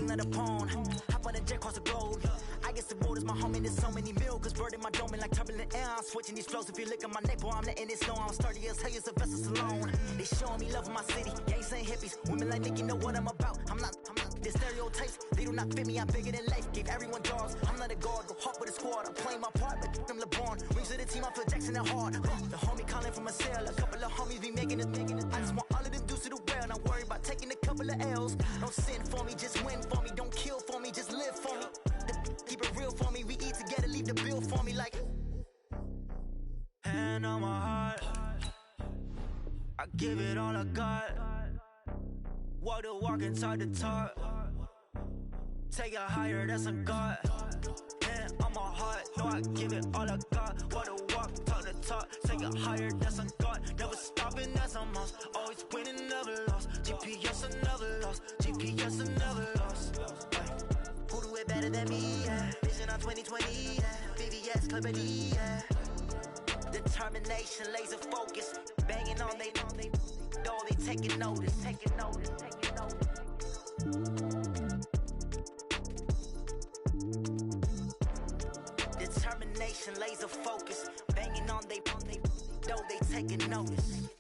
king of the pawn. Hop on a jet across the globe. I guess the road is my home and there's so many milk. Bird in my dome and like turbulent air. I'm switching these flows. If you look at my neck, boy, I'm letting it snow. I'm sturdy as hell, a vessel alone. They showing me love in my city. Gangs ain't hippies. Women like Nicki know what I'm about. I'm not. The stereotypes, they do not fit me. I'm bigger than life. Gave everyone dogs. I'm not a guard. Go hard with a squad. I'm playing my part, but them LeBron. Rings to the team. I feel Jackson and hard. The homie calling from a cell. A couple of homies be making it. I just want all of them dudes to the well. Not worry about taking a couple of L's. Don't sin for me, just win for me. Don't kill for me, just live for me. Keep it real for me. We eat together, leave the bill for me like. Hand on my heart, I give it all I got. Walk the walk and talk the talk. Take it higher, that's a God. Hand on my heart, no, I give it all I got. Walk the walk, talk the talk. Take it higher, that's a God. Never stopping, that's a must. Always winning, never lost. GPS, I never lost. GPS, I never lost. Who do it better than me? Yeah. Vision on 2020. Yeah. VVS, Clippity. Yeah. Determination, laser focus. Banging on they door, they taking notice. Taking notice. Determination, laser focus. Banging on they door, they taking notice.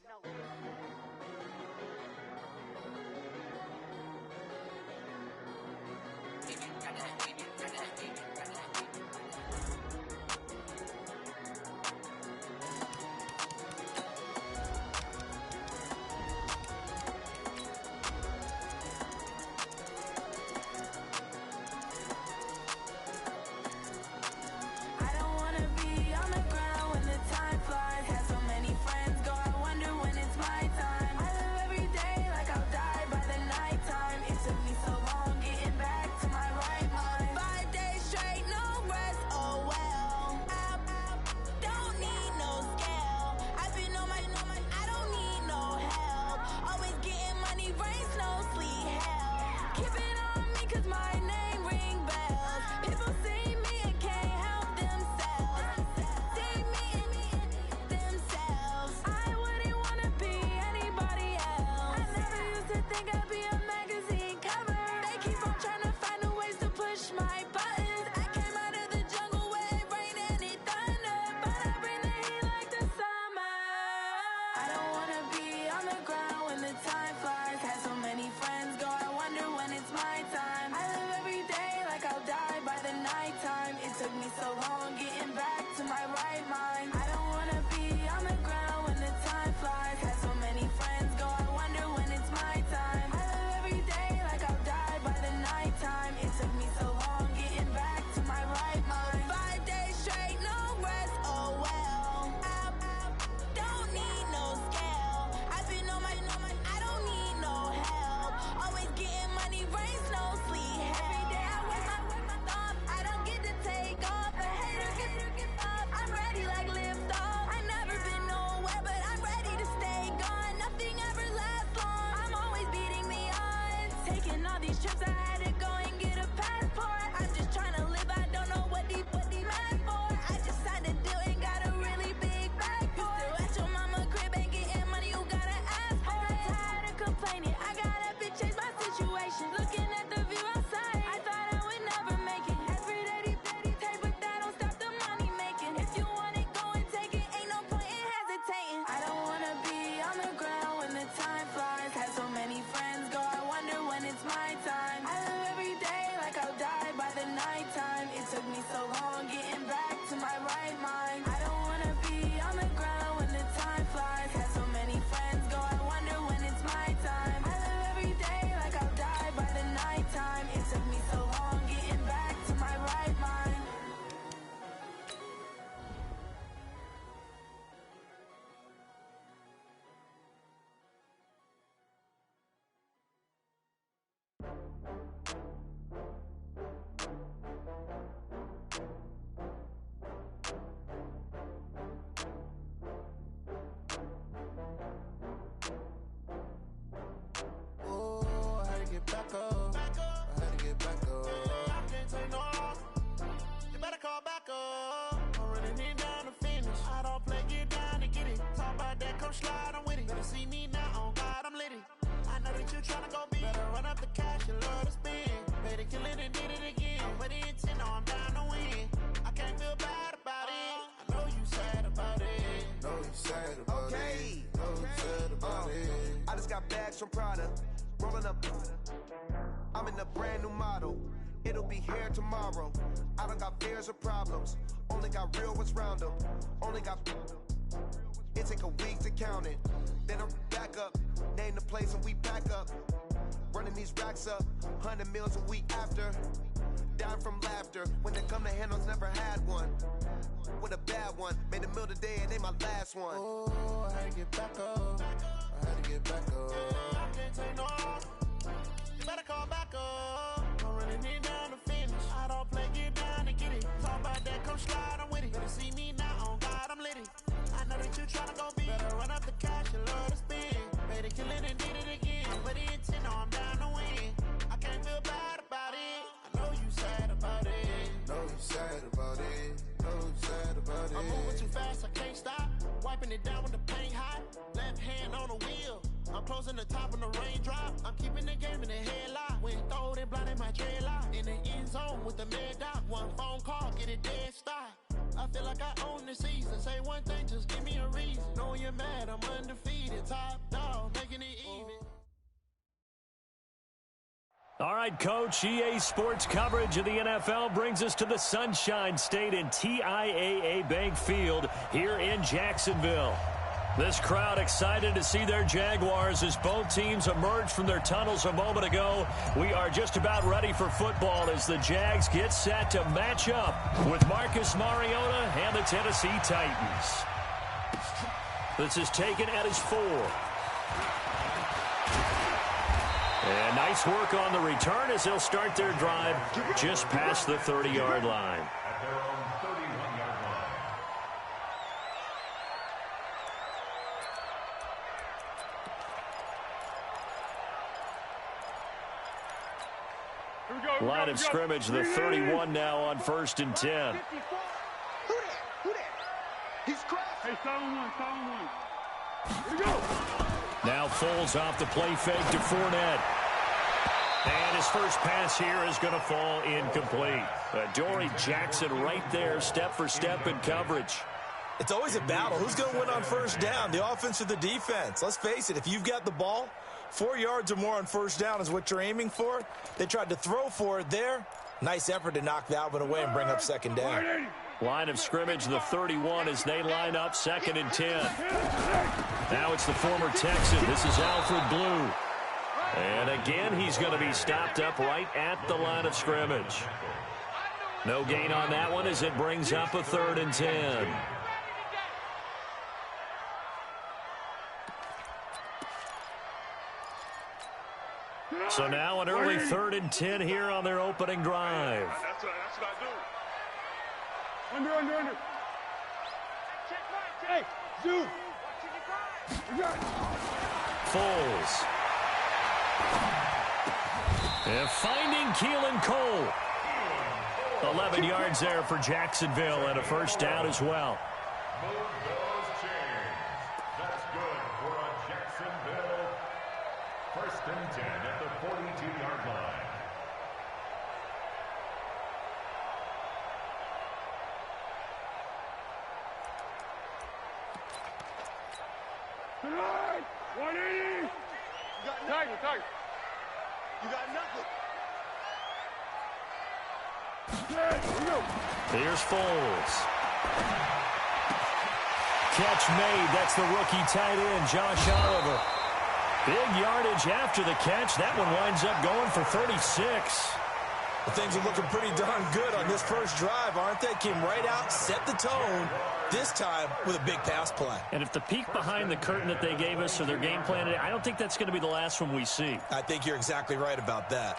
sad about it. No, you sad about it. I just got bags from Prada, rolling up. I'm in a brand new model. It'll be here tomorrow. I don't got fears or problems. Only got real ones round them. Only got. It take a week to count it. Then I'm back up. Name the place and we pack up. Running these racks up. 100 meals a week after. Down from laughter. When they come to handles, never had one. With a bad one. Made a meal today and ain't my last one. Oh, I had to get back up. I had to get back up. I can't take no more. You better call back up. I'm running it down to finish. I don't play, get down and get it. Talk about that, come slide, I'm with it. Better see me now, on God, I'm lit it. I know that you tryna go big. Better run up the cash, you love to spin. Made it, kill it, and did it again. But the intent, no, I'm down to win. I can't feel bad about it. I know you sad about it. No, you sad about it. No, you sad about it. I'm moving too fast, I can't stop. Wiping it down with the paint hot. Left hand on the wheel. I'm closing the top when the raindrop. I'm keeping the game in the headlock. When throwed and blinded my dreadlock. In the end zone with the mad dot. One phone call, get it dead stop. I feel like I own the season. Say one thing, just give me a reason. Knowing you're mad, I'm undefeated. Top dog, making it even. All right, Coach, EA Sports coverage of the NFL brings us to the Sunshine State in TIAA Bank Field here in Jacksonville. This crowd excited to see their Jaguars as both teams emerged from their tunnels a moment ago. We are just about ready for football as the Jags get set to match up with Marcus Mariota and the Tennessee Titans. This is taken at his 4. And nice work on the return as they'll start their drive just past the 30-yard line. At their own 31-yard line. Line of scrimmage, the 31 now on 1st and 10. Who that? He's crossed. Hey, silent one. Here we go. Now Foles off the play fake to Fournette. And his first pass here is going to fall incomplete. Dory Jackson right there, step for step in coverage. It's always a battle. Who's going to win on first down, the offense or the defense? Let's face it, if you've got the ball, 4 yards or more on first down is what you're aiming for. They tried to throw for it there. Nice effort to knock that one away and bring up second down. Line of scrimmage, the 31 as they line up 2nd and 10. Now it's the former Texan. This is Alfred Blue. And again, he's going to be stopped up right at the line of scrimmage. No gain on that one as it brings up a 3rd and 10. So now an early 3rd and 10 here on their opening drive. That's what I do. Under. Hey, Zoo. Foles. And finding Keelan Cole. 11 yards there for Jacksonville and a first down as well. Move those chains. That's good for a Jacksonville 1st and 10 at the 42-yard line. Tonight, 180. Tiger. You got nothing. Here we go. Here's Foles. Catch made. That's the rookie tight end, Josh Oliver. Big yardage after the catch. That one winds up going for 36. Well, things are looking pretty darn good on this first drive, aren't they? Came right out, set the tone, this time with a big pass play. And if the peek behind the curtain that they gave us or their game plan, I don't think that's going to be the last one we see. I think you're exactly right about that.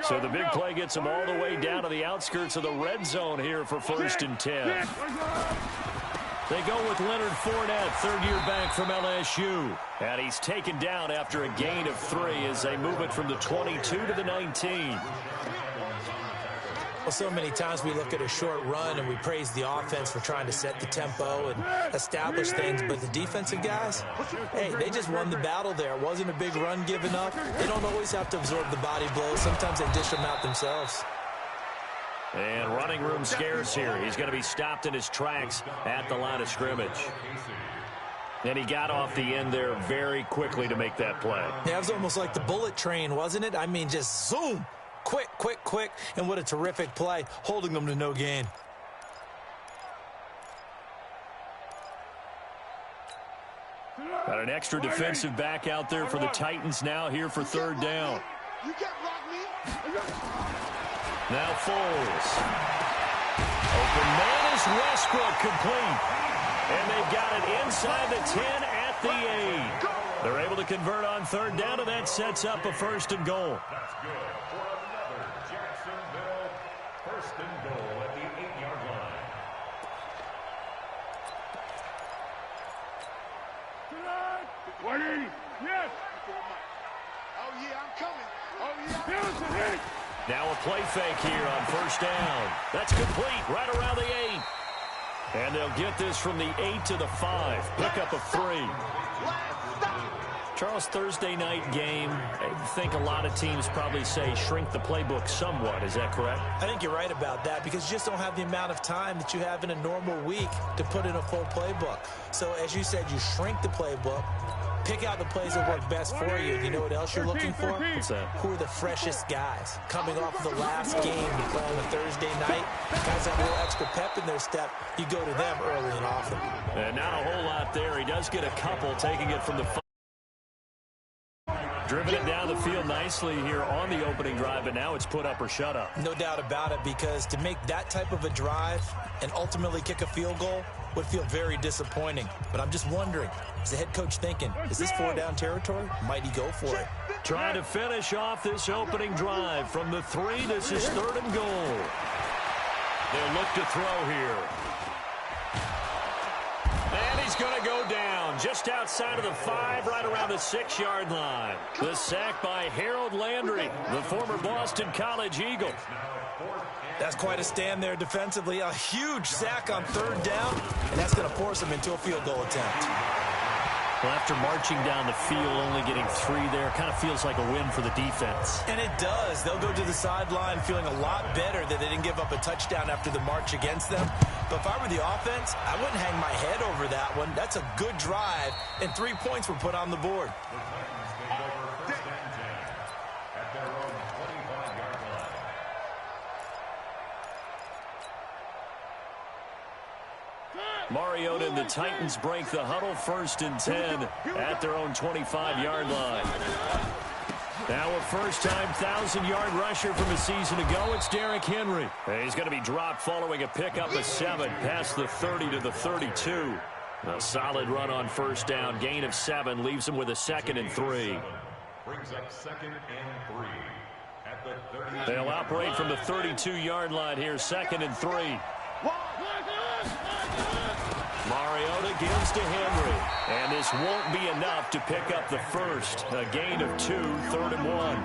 So the big play gets them all the way down to the outskirts of the red zone here for 1st and 10. They go with Leonard Fournette, 3rd-year back from LSU. And he's taken down after a gain of 3 as they move it from the 22 to the 19. Well, so many times we look at a short run and we praise the offense for trying to set the tempo and establish things, but the defensive guys, hey, they just won the battle there. It wasn't a big run given up. They don't always have to absorb the body blows. Sometimes they dish them out themselves. And running room scarce here. He's going to be stopped in his tracks at the line of scrimmage. And he got off the end there very quickly to make that play. Yeah, it was almost like the bullet train, wasn't it? I mean, just zoom. Quick, quick, quick. And what a terrific play, holding them to no gain. Got an extra defensive back out there for the Titans now here for third down. Now Foles. Open man is Westbrook, complete. And they've got it inside the 10 at the 8. They're able to convert on third down, and that sets up a first and goal. That's good for another Jacksonville first and goal at the 8-yard line. Yes. Oh, yeah, I'm coming. Oh, yeah. Here's the hit. Now a play fake here on first down. That's complete right around the 8. And they'll get this from the 8 to the 5. Pick up a 3. Charles, Thursday night game, I think a lot of teams probably say shrink the playbook somewhat. Is that correct? I think you're right about that because you just don't have the amount of time that you have in a normal week to put in a full playbook. So as you said, you shrink the playbook, pick out the plays that work best for you. You know what else you're looking for? What's that? Who are the freshest guys? Coming off the last game to play on a Thursday night, guys have a little extra pep in their step. You go to them early and often. And not a whole lot there. He does get a couple, taking it from the 5. Driven it down the field nicely here on the opening drive, but now it's put up or shut up. No doubt about it, because to make that type of a drive and ultimately kick a field goal would feel very disappointing. But I'm just wondering, is the head coach thinking, is this 4-down territory? Might he go for it? Trying to finish off this opening drive from the 3. This is third and goal. They'll look to throw here. And he's going to go down just outside of the 5, right around the 6-yard line. The sack by Harold Landry, the former Boston College Eagle. That's quite a stand there defensively. A huge sack on third down, and that's going to force him into a field goal attempt. Well, after marching down the field, only getting 3 there, kind of feels like a win for the defense. And it does. They'll go to the sideline feeling a lot better that they didn't give up a touchdown after the march against them. But if I were the offense, I wouldn't hang my head over that one. That's a good drive, and 3 points were put on the board. Mariota and the Titans break the huddle, first and 10 at their own 25-yard line. Now a first-time 1,000-yard rusher from a season ago, it's Derrick Henry. He's going to be dropped following a pickup of 7 past the 30 to the 32. A solid run on first down, gain of 7, leaves him with a 2nd and 3. Brings up 2nd and 3 at the 30. They'll operate from the 32-yard line here, 2nd and 3. Mariota gives to Henry, and this won't be enough to pick up the first. A gain of 2, 3rd and 1.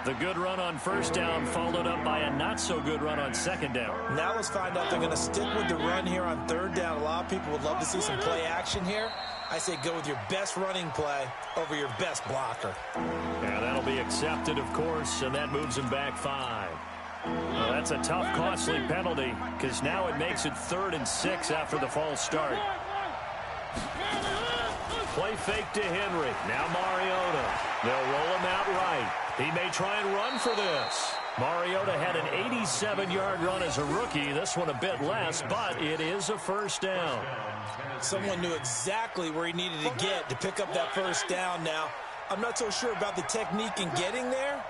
The good run on first down followed up by a not-so-good run on second down. Now let's find out if they're going to stick with the run here on third down. A lot of people would love to see some play action here. I say go with your best running play over your best blocker. Yeah, that'll be accepted, of course, and that moves him back 5. Well, that's a tough, costly penalty, because now it makes it 3rd and 6 after the false start. Play fake to Henry. Now Mariota. They'll roll him out right. He may try and run for this. Mariota had an 87-yard run as a rookie. This one a bit less, but it is a first down. Someone knew exactly where he needed to get to pick up that first down now. I'm not so sure about the technique in getting there,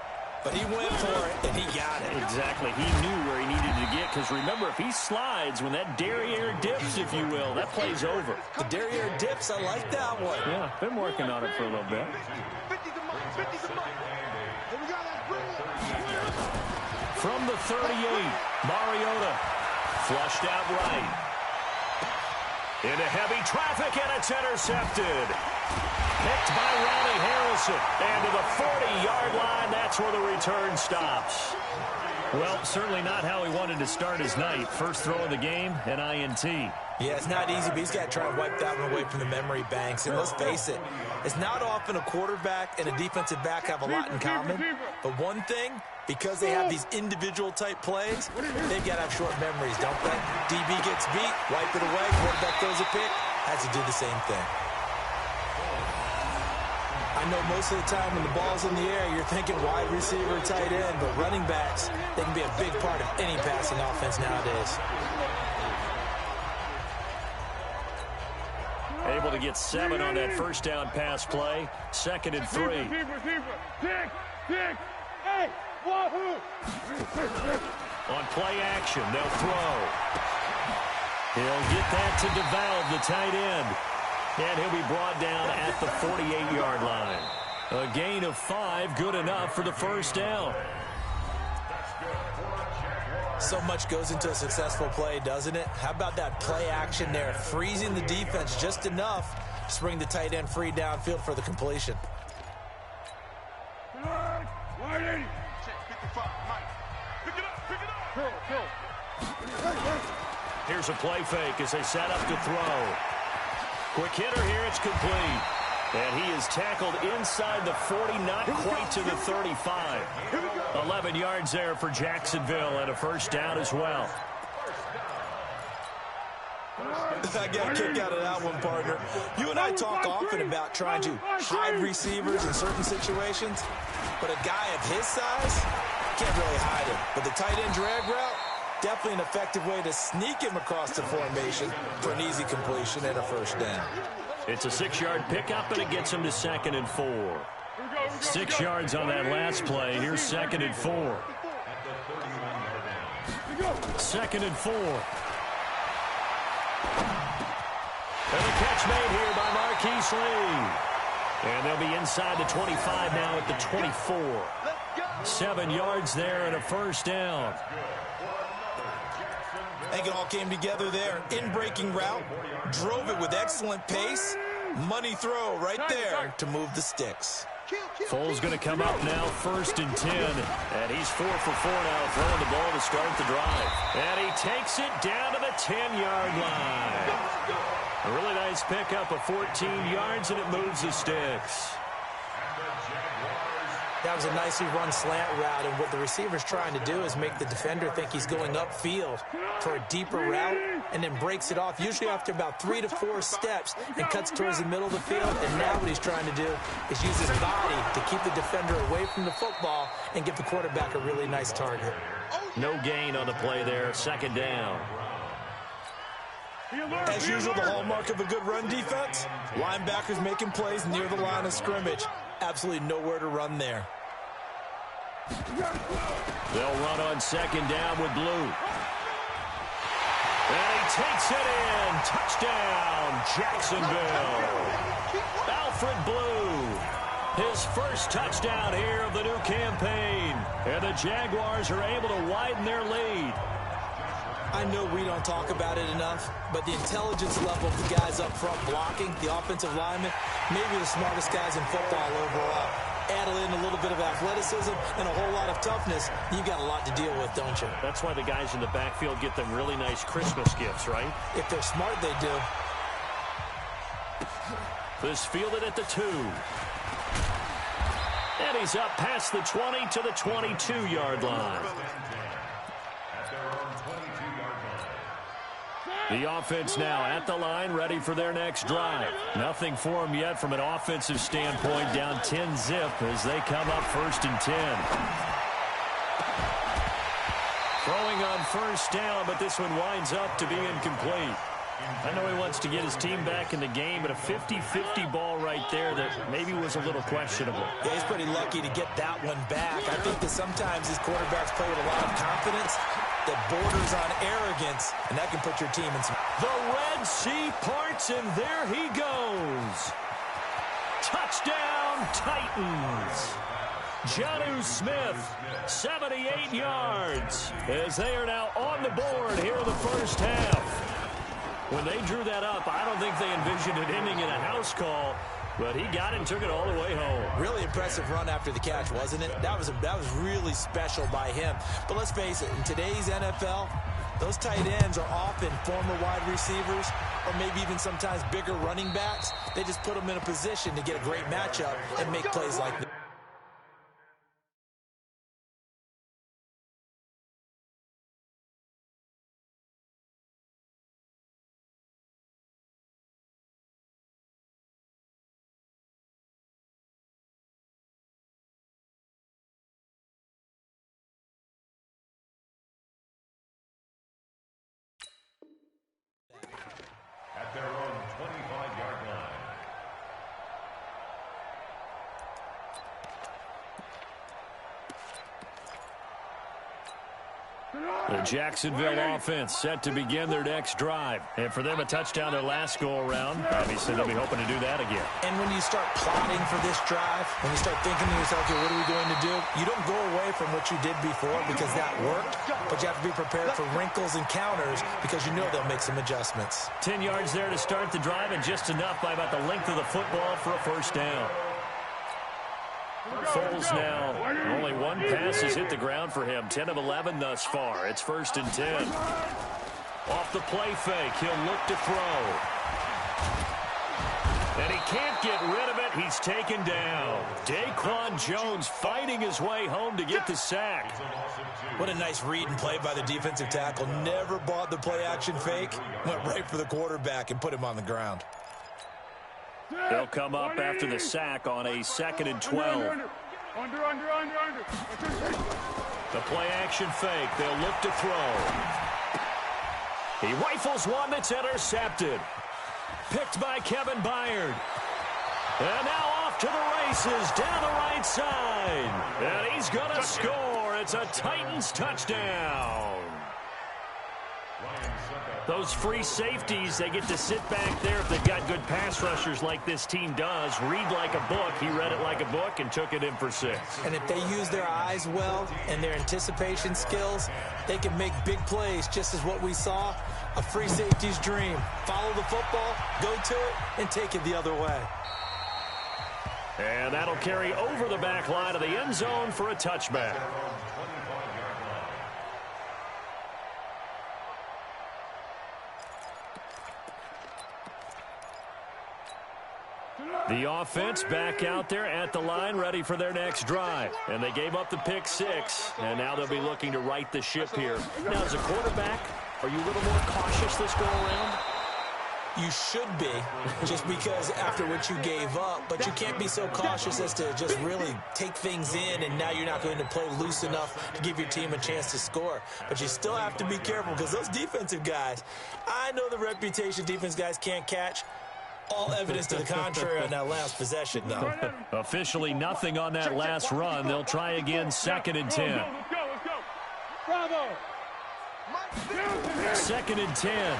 but he went for it, and he got it. Exactly. He knew where he needed to get, because remember, if he slides, when that derriere dips, if you will, that play's over. The derriere dips, I like that one. Yeah, been working on it for a little bit. From the 38, Mariota flushed out right. Into heavy traffic, and it's intercepted. Picked by Ronnie Harrison. And to the 40-yard line, that's where the return stops. Well, certainly not how he wanted to start his night. First throw of the game, an INT. Yeah, it's not easy, but he's got to try and wipe that one away from the memory banks. And let's face it, it's not often a quarterback and a defensive back have a lot in common. But one thing, Because they have these individual type plays, they've got to have short memories, don't they? DB gets beat, wipe it away, quarterback throws a pick, has to do the same thing. I know most of the time when the ball's in the air, you're thinking wide receiver, tight end, but running backs, they can be a big part of any passing offense nowadays. Able to get 7 on that first down pass play. 2nd and 3. On play action, they'll throw. He'll get that to DeValve, the tight end. And he'll be brought down at the 48-yard line. A gain of 5, good enough for the first down. So much goes into a successful play, doesn't it? How about that play action there, freezing the defense just enough to bring the tight end free downfield for the completion. Here's a play fake as they set up to throw. Quick hitter here, it's complete. And he is tackled inside the 40, not quite to the 35. 11 yards there for Jacksonville and a first down as well. I got a kick out of that one, partner. You and I talk often about trying to hide receivers in certain situations, but a guy of his size can't really hide him. But the tight end drag route, definitely an effective way to sneak him across the formation for an easy completion and a first down. It's a 6-yard pickup, and it gets him to 2nd and 4. 6 yards on that last play. Here's 2nd and 4. 2nd and 4. And the catch made here by Marquise Lee. And they'll be inside the 25 now at the 24. 7 yards there and a first down. I think it all came together there. In-breaking route, drove it with excellent pace. Money throw right there to move the sticks. Foles going to come up now, 1st and 10. And he's 4 for 4 now, throwing the ball to start the drive. And he takes it down to the 10-yard line. A really nice pickup of 14 yards, and it moves the sticks. That was a nicely run slant route, and what the receiver's trying to do is make the defender think he's going upfield for a deeper route, and then breaks it off, usually after about 3 to 4 steps, and cuts towards the middle of the field. And now what he's trying to do is use his body to keep the defender away from the football and give the quarterback a really nice target. No gain on the play there, 2nd down. As usual, the hallmark of a good run defense, linebackers making plays near the line of scrimmage. Absolutely nowhere to run there. They'll run on 2nd down with Blue. And he takes it in. Touchdown, Jacksonville. Alfred Blue. His first touchdown here of the new campaign. And the Jaguars are able to widen their lead. I know we don't talk about it enough, but the intelligence level of the guys up front blocking, the offensive linemen, maybe the smartest guys in football overall. Add in a little bit of athleticism and a whole lot of toughness, you've got a lot to deal with, don't you? That's why the guys in the backfield get them really nice Christmas gifts, right? If they're smart, they do. This fielded at the 2. And he's up past the 20 to the 22-yard line. The offense now at the line, ready for their next drive. Nothing for them yet from an offensive standpoint, down 10-zip as they come up 1st and 10. Throwing on 1st down, but this one winds up to be incomplete. I know he wants to get his team back in the game, but a 50-50 ball right there that maybe was a little questionable. Yeah, he's pretty lucky to get that one back. I think that sometimes these quarterbacks play with a lot of confidence that borders on arrogance, and that can put your team in some... The Red Sea parts, and there he goes. Touchdown, Titans. Jonnu Smith, 78 yards, as they are now on the board here in the first half. When they drew that up, I don't think they envisioned it ending in a house call, but he got it and took it all the way home. Really impressive run after the catch, wasn't it? That was really special by him. But let's face it, in today's NFL, those tight ends are often former wide receivers or maybe even sometimes bigger running backs. They just put them in a position to get a great matchup and make plays like that. The Jacksonville offense set to begin their next drive. And for them, a touchdown their last go-around. Obviously, they'll be hoping to do that again. And when you start plotting for this drive, when you start thinking to yourself, okay, what are we going to do? You don't go away from what you did before because that worked, but you have to be prepared for wrinkles and counters because you know they'll make some adjustments. 10 yards there to start the drive, and just enough by about the length of the football for a first down. Foles now, only one pass has hit the ground for him. 10 of 11 thus far. It's 1st and 10. Off the play fake, he'll look to throw. And he can't get rid of it. He's taken down. Daquan Jones fighting his way home to get the sack. What a nice read and play by the defensive tackle. Never bought the play-action fake. Went right for the quarterback and put him on the ground. They'll come up after the sack on a 2nd and 12. Under. The play-action fake. They'll look to throw. He rifles one that's intercepted. Picked by Kevin Byard. And now off to the races down the right side. And he's going to score. It's a Titans touchdown. Those free safeties, they get to sit back there if they've got good pass rushers like this team does. Read like a book. He read it like a book and took it in for 6. And if they use their eyes well and their anticipation skills, they can make big plays, just as what we saw. A free safety's dream. Follow the football, go to it, and take it the other way. And that'll carry over the back line of the end zone for a touchback. The offense back out there at the line, ready for their next drive. And they gave up the pick 6, and now they'll be looking to right the ship here. Now, as a quarterback, are you a little more cautious this go-around? You should be, just because after what you gave up, but you can't be so cautious as to just really take things in, and now you're not going to play loose enough to give your team a chance to score. But you still have to be careful because those defensive guys, I know the reputation defense guys can't catch. All evidence to the contrary on that last possession, though. Officially nothing on that last run. They'll try again, 2nd and 10. Let's go. Bravo. 2nd and 10.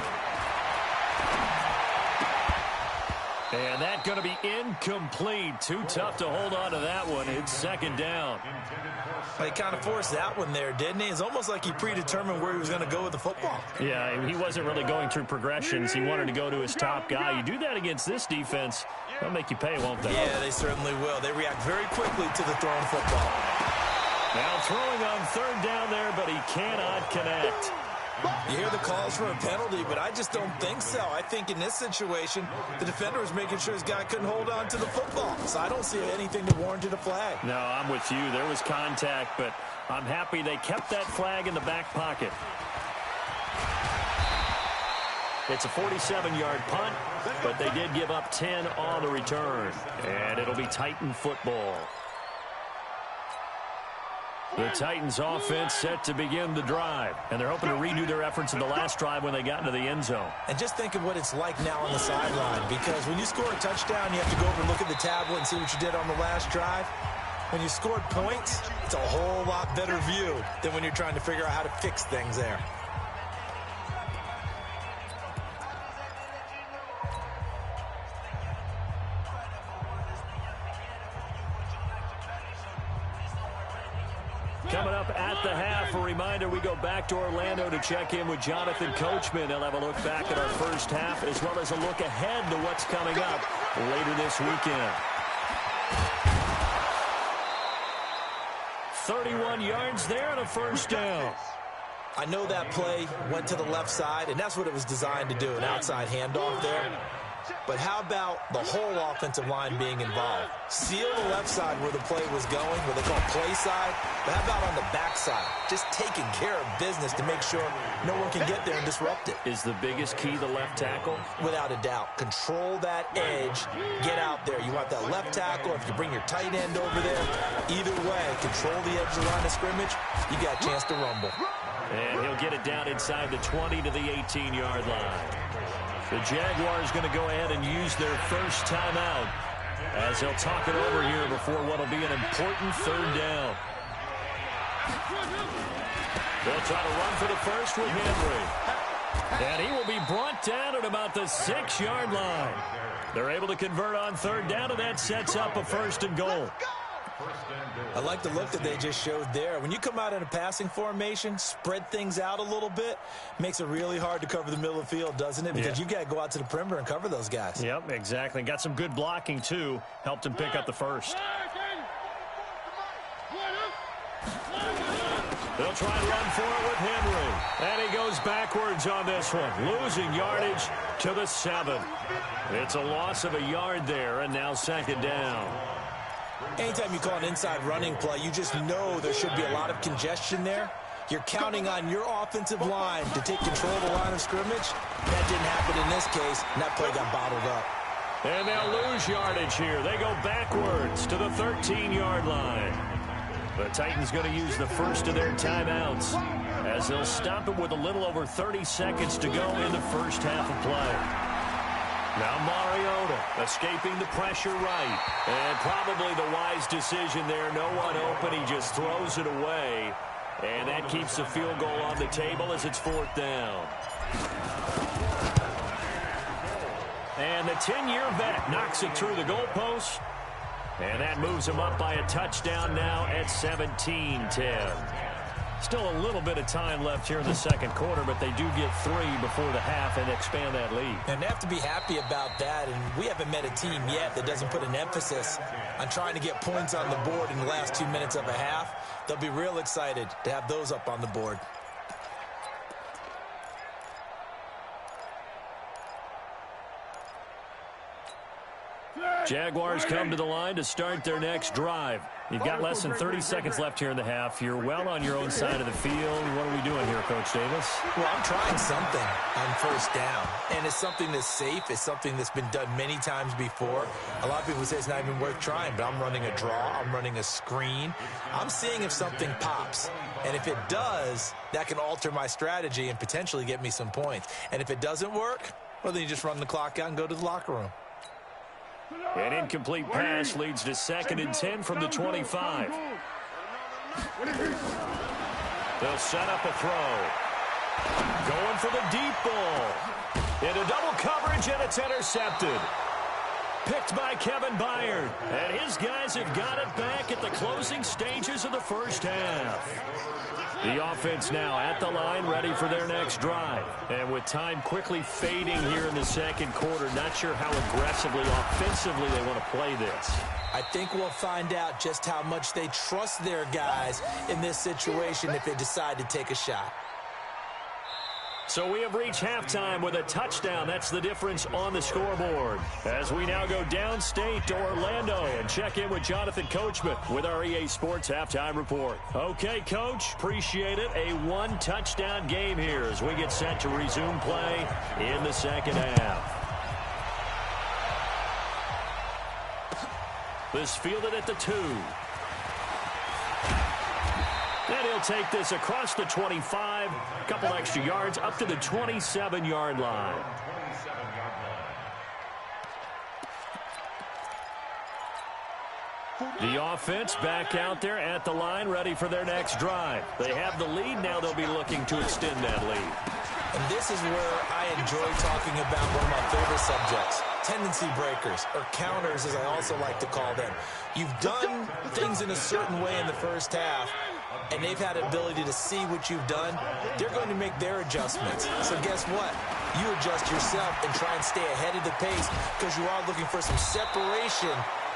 And that's going to be incomplete. Too tough to hold on to that one. It's 2nd down. He kind of forced that one there, didn't he? It's almost like he predetermined where he was going to go with the football. Yeah, he wasn't really going through progressions. He wanted to go to his top guy. You do that against this defense, they'll make you pay, won't they? Yeah, they certainly will. They react very quickly to the thrown football. Now throwing on 3rd down there, but he cannot connect. You hear the calls for a penalty, but I just don't think so. I think in this situation, the defender was making sure his guy couldn't hold on to the football. So I don't see anything that warranted a flag. No, I'm with you. There was contact, but I'm happy they kept that flag in the back pocket. It's a 47-yard punt, but they did give up 10 on the return. And it'll be Titan football. The Titans offense set to begin the drive, and they're hoping to redo their efforts in the last drive when they got into the end zone. And just think of what it's like now on the sideline, because when you score a touchdown, you have to go over and look at the tablet and see what you did on the last drive. When you scored points, it's a whole lot better view than when you're trying to figure out how to fix things there. Coming up at the half, a reminder, we go back to Orlando to check in with Jonathan Coachman. They'll have a look back at our first half as well as a look ahead to what's coming up later this weekend. 31 yards there and a first down. I know that play went to the left side, and that's what it was designed to do, an outside handoff there. But how about the whole offensive line being involved? Seal the left side where the play was going, what they call play side. But how about on the back side? Just taking care of business to make sure no one can get there and disrupt it. Is the biggest key the left tackle? Without a doubt. Control that edge. Get out there. You want that left tackle. If you bring your tight end over there, either way, control the edge of the line of scrimmage, you got a chance to rumble. And he'll get it down inside the 20 to the 18-yard line. The Jaguars going to go ahead and use their first timeout as they'll talk it over here before what will be an important 3rd down. They'll try to run for the first with Henry. And he will be brought down at about the 6-yard line. They're able to convert on third down, and that sets up a first and goal. I like the look that they just showed there. When you come out in a passing formation, spread things out a little bit, makes it really hard to cover the middle of the field, doesn't it? Because you got to go out to the perimeter and cover those guys. Yep, exactly. Got some good blocking, too. Helped him pick up the first. They'll try and run for it with Henry. And he goes backwards on this one, losing yardage to the 7. It's a loss of a yard there, and now second down. Anytime you call an inside running play, you just know there should be a lot of congestion there. You're counting on your offensive line to take control of the line of scrimmage. That didn't happen in this case, and that play got bottled up. And they'll lose yardage here. They go backwards to the 13-yard line. The Titans going to use the first of their timeouts as they'll stop it with a little over 30 seconds to go in the first half of play. Now Mariota escaping the pressure right. And probably the wise decision there. No one open. He just throws it away. And that keeps the field goal on the table as it's fourth down. And the 10-year vet knocks it through the goalpost. And that moves him up by a touchdown now at 17-10. Still a little bit of time left here in the second quarter, but they do get 3 before the half and expand that lead. And they have to be happy about that, and we haven't met a team yet that doesn't put an emphasis on trying to get points on the board in the last 2 minutes of a half. They'll be real excited to have those up on the board. Jaguars come to the line to start their next drive. You've got less than 30 seconds left here in the half. You're well on your own side of the field. What are we doing here, Coach Davis? Well, I'm trying something on first down, and it's something that's safe. It's something that's been done many times before. A lot of people say it's not even worth trying, but I'm running a draw. I'm running a screen. I'm seeing if something pops, and if it does, that can alter my strategy and potentially get me some points. And if it doesn't work, well, then you just run the clock out and go to the locker room. An incomplete pass leads to 2nd and 10 from the 25. They'll set up a throw. Going for the deep ball. Into double coverage, and it's intercepted. Picked by Kevin Byard. And his guys have got it back at the closing stages of the first half. The offense now at the line, ready for their next drive. And with time quickly fading here in the second quarter, not sure how aggressively, offensively they want to play this. I think we'll find out just how much they trust their guys in this situation if they decide to take a shot. So we have reached halftime with a touchdown. That's the difference on the scoreboard. As we now go downstate to Orlando and check in with Jonathan Coachman with our EA Sports Halftime Report. Okay, Coach, appreciate it. A one-touchdown game here as we get set to resume play in the second half. This fielded at the 2. And he'll take this across the 25, a couple extra yards, up to the 27-yard line. The offense back out there at the line, ready for their next drive. They have the lead. Now they'll be looking to extend that lead. And this is where I enjoy talking about one of my favorite subjects, tendency breakers, or counters as I also like to call them. You've done things in a certain way in the first half, and they've had an ability to see what you've done. They're going to make their adjustments. So guess what? You adjust yourself and try and stay ahead of the pace because you are looking for some separation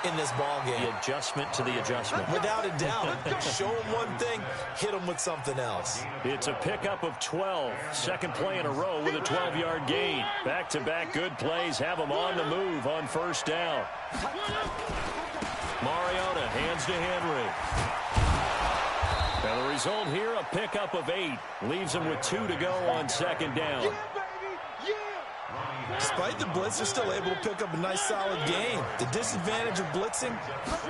in this ball game. The adjustment to the adjustment. Without a doubt. Show them one thing, hit them with something else. It's a pickup of 12. Second play in a row with a 12-yard gain. Back-to-back good plays have them on the move on first down. Mariota hands to Henry. And the result here, a pickup of 8. Leaves them with 2 to go on second down. Despite the blitz, they're still able to pick up a nice, solid gain. The disadvantage of blitzing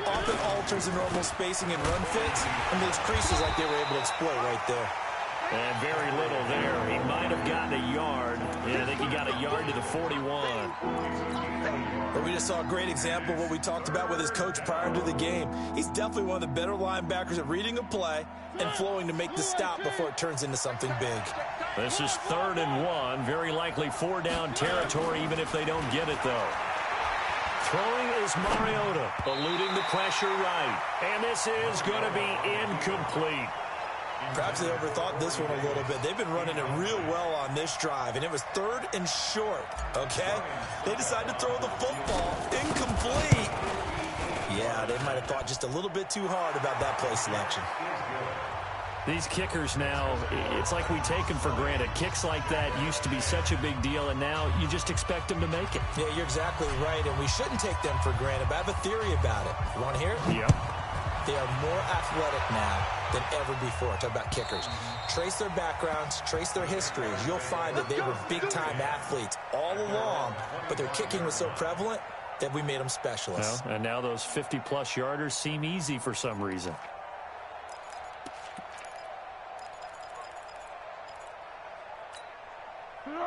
often alters the normal spacing and run fits and makes creases like they were able to exploit right there. And very little there. He might have gotten a yard. Yeah, I think he got a yard to the 41. But we just saw a great example of what we talked about with his coach prior to the game. He's definitely one of the better linebackers at reading a play and flowing to make the stop before it turns into something big. This is 3rd and 1. Very likely 4-down territory, even if they don't get it, though. Throwing is Mariota, eluding the pressure right. And this is going to be incomplete. Perhaps they overthought this one a little bit. They've been running it real well on this drive, and it was 3rd and short, okay? They decided to throw the football incomplete. Yeah, they might have thought just a little bit too hard about that play selection. These kickers now, it's like we take them for granted. Kicks like that used to be such a big deal, and now you just expect them to make it. Yeah, you're exactly right, and we shouldn't take them for granted, but I have a theory about it. You want to hear it? Yep. They are more athletic now than ever before. Talk about kickers. Trace their backgrounds, trace their histories. You'll find that they were big-time athletes all along, but their kicking was so prevalent that we made them specialists. Well, and now those 50-plus yarders seem easy for some reason.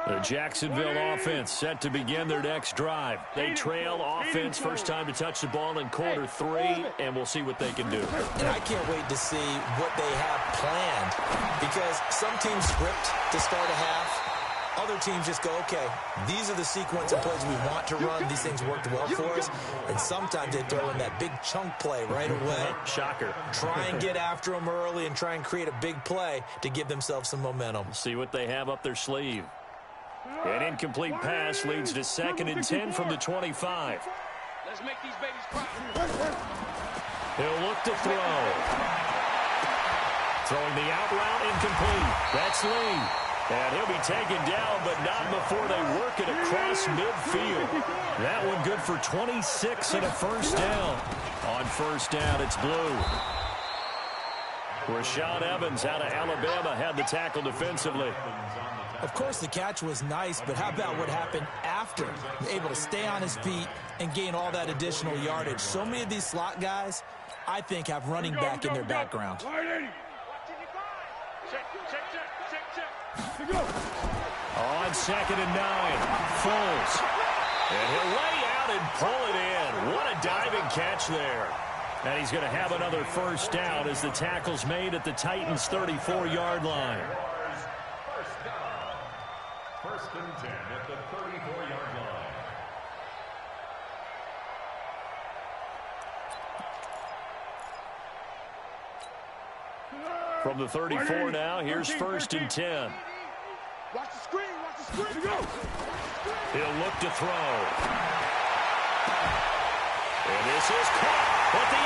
The Jacksonville offense set to begin their next drive. They trail offense, first time to touch the ball in quarter 3, and we'll see what they can do. And I can't wait to see what they have planned, because some teams script to start a half. Other teams just go, okay, these are the sequence of plays we want to run. These things worked well for us. And sometimes they throw in that big chunk play right away. Shocker. Try and get after them early and try and create a big play to give themselves some momentum. See what they have up their sleeve. An incomplete pass leads to 2nd and 10 from the 25. Let's make these babies cry. He'll look to throw. Throwing the out route incomplete. That's Lee. And he'll be taken down, but not before they work it across midfield. That one good for 26 and a first down. On first down, it's Blue. Rashaan Evans out of Alabama had the tackle defensively. Of course, the catch was nice, but how about what happened after? Able to stay on his feet and gain all that additional yardage. So many of these slot guys, I think, have running back in their background. On 2nd and 9, Foles. And he'll lay out and pull it in. What a diving catch there. And he's going to have another first down as the tackle's made at the Titans' 34-yard line. First and 10 at the 34-yard line. From the 34 now, here's 1st and 10. Watch the screen, watch the screen. Go. He'll look to throw. And this is caught at the 8.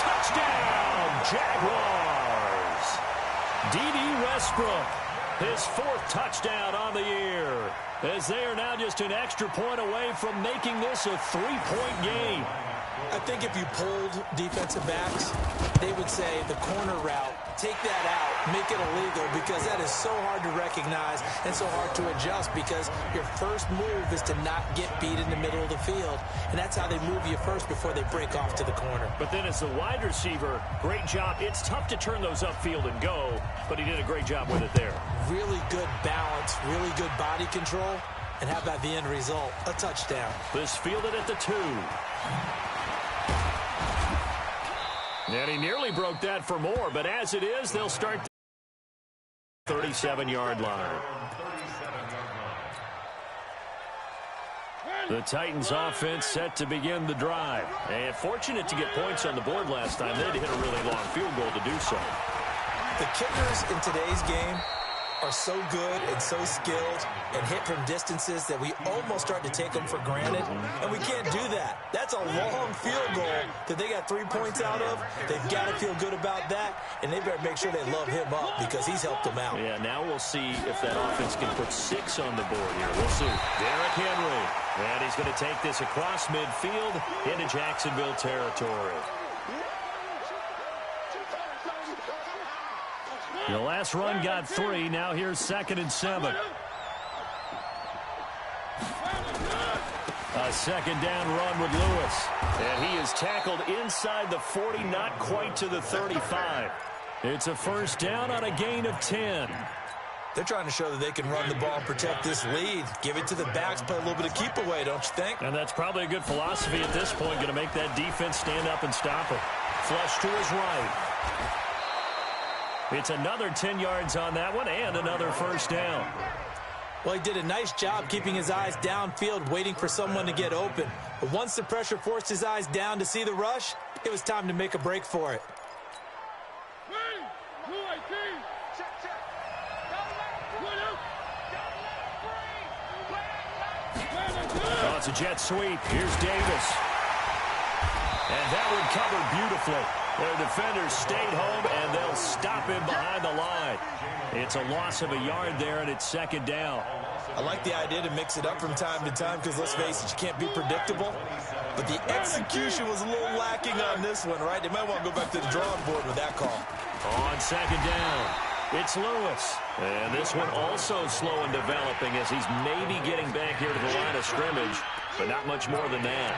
Touchdown, Jaguars. D.D. Westbrook, his 4th touchdown on the year, as they are now just an extra point away from making this a 3-point game. I think if you polled defensive backs, they would say the corner route, take that out, make it illegal, because that is so hard to recognize and so hard to adjust, because your first move is to not get beat in the middle of the field, and that's how they move you first before they break off to the corner. But then as a wide receiver, great job. It's tough to turn those upfield and go, but he did a great job with it there. Really good balance, really good body control, and how about the end result? A touchdown. This fielded at the 2. And he nearly broke that for more, but as it is, they'll start the 37-yard line. The Titans offense set to begin the drive. And fortunate to get points on the board last time. They had to hit a really long field goal to do so. The kickers in today's game are so good and so skilled and hit from distances that we almost start to take them for granted, and we can't do that. That's a long field goal that they got 3 points out of. They've got to feel good about that, and they better make sure they love him up because he's helped them out. Yeah, now we'll see if that offense can put 6 on the board here. We'll see. Derrick Henry, and he's going to take this across midfield into Jacksonville territory. The last run got 3. Now here's 2nd and 7. A 2nd down run with Lewis. And he is tackled inside the 40, not quite to the 35. It's a first down on a gain of 10. They're trying to show that they can run the ball and protect this lead. Give it to the backs, play a little bit of keep away, don't you think? And that's probably a good philosophy at this point, going to make that defense stand up and stop it. Flush to his right. It's another 10 yards on that one and another first down. Well, he did a nice job keeping his eyes downfield, waiting for someone to get open. But once the pressure forced his eyes down to see the rush, it was time to make a break for it. Oh, it's a jet sweep. Here's Davis. And that one covered beautifully. Their defenders stayed home, and they'll stop him behind the line. It's a loss of a yard there, and it's second down. I like the idea to mix it up from time to time because, let's face it, you can't be predictable. But the execution was a little lacking on this one, right? They might want to go back to the drawing board with that call. On second down, it's Lewis. And this one also slow in developing as he's maybe getting back here to the line of scrimmage, but not much more than that.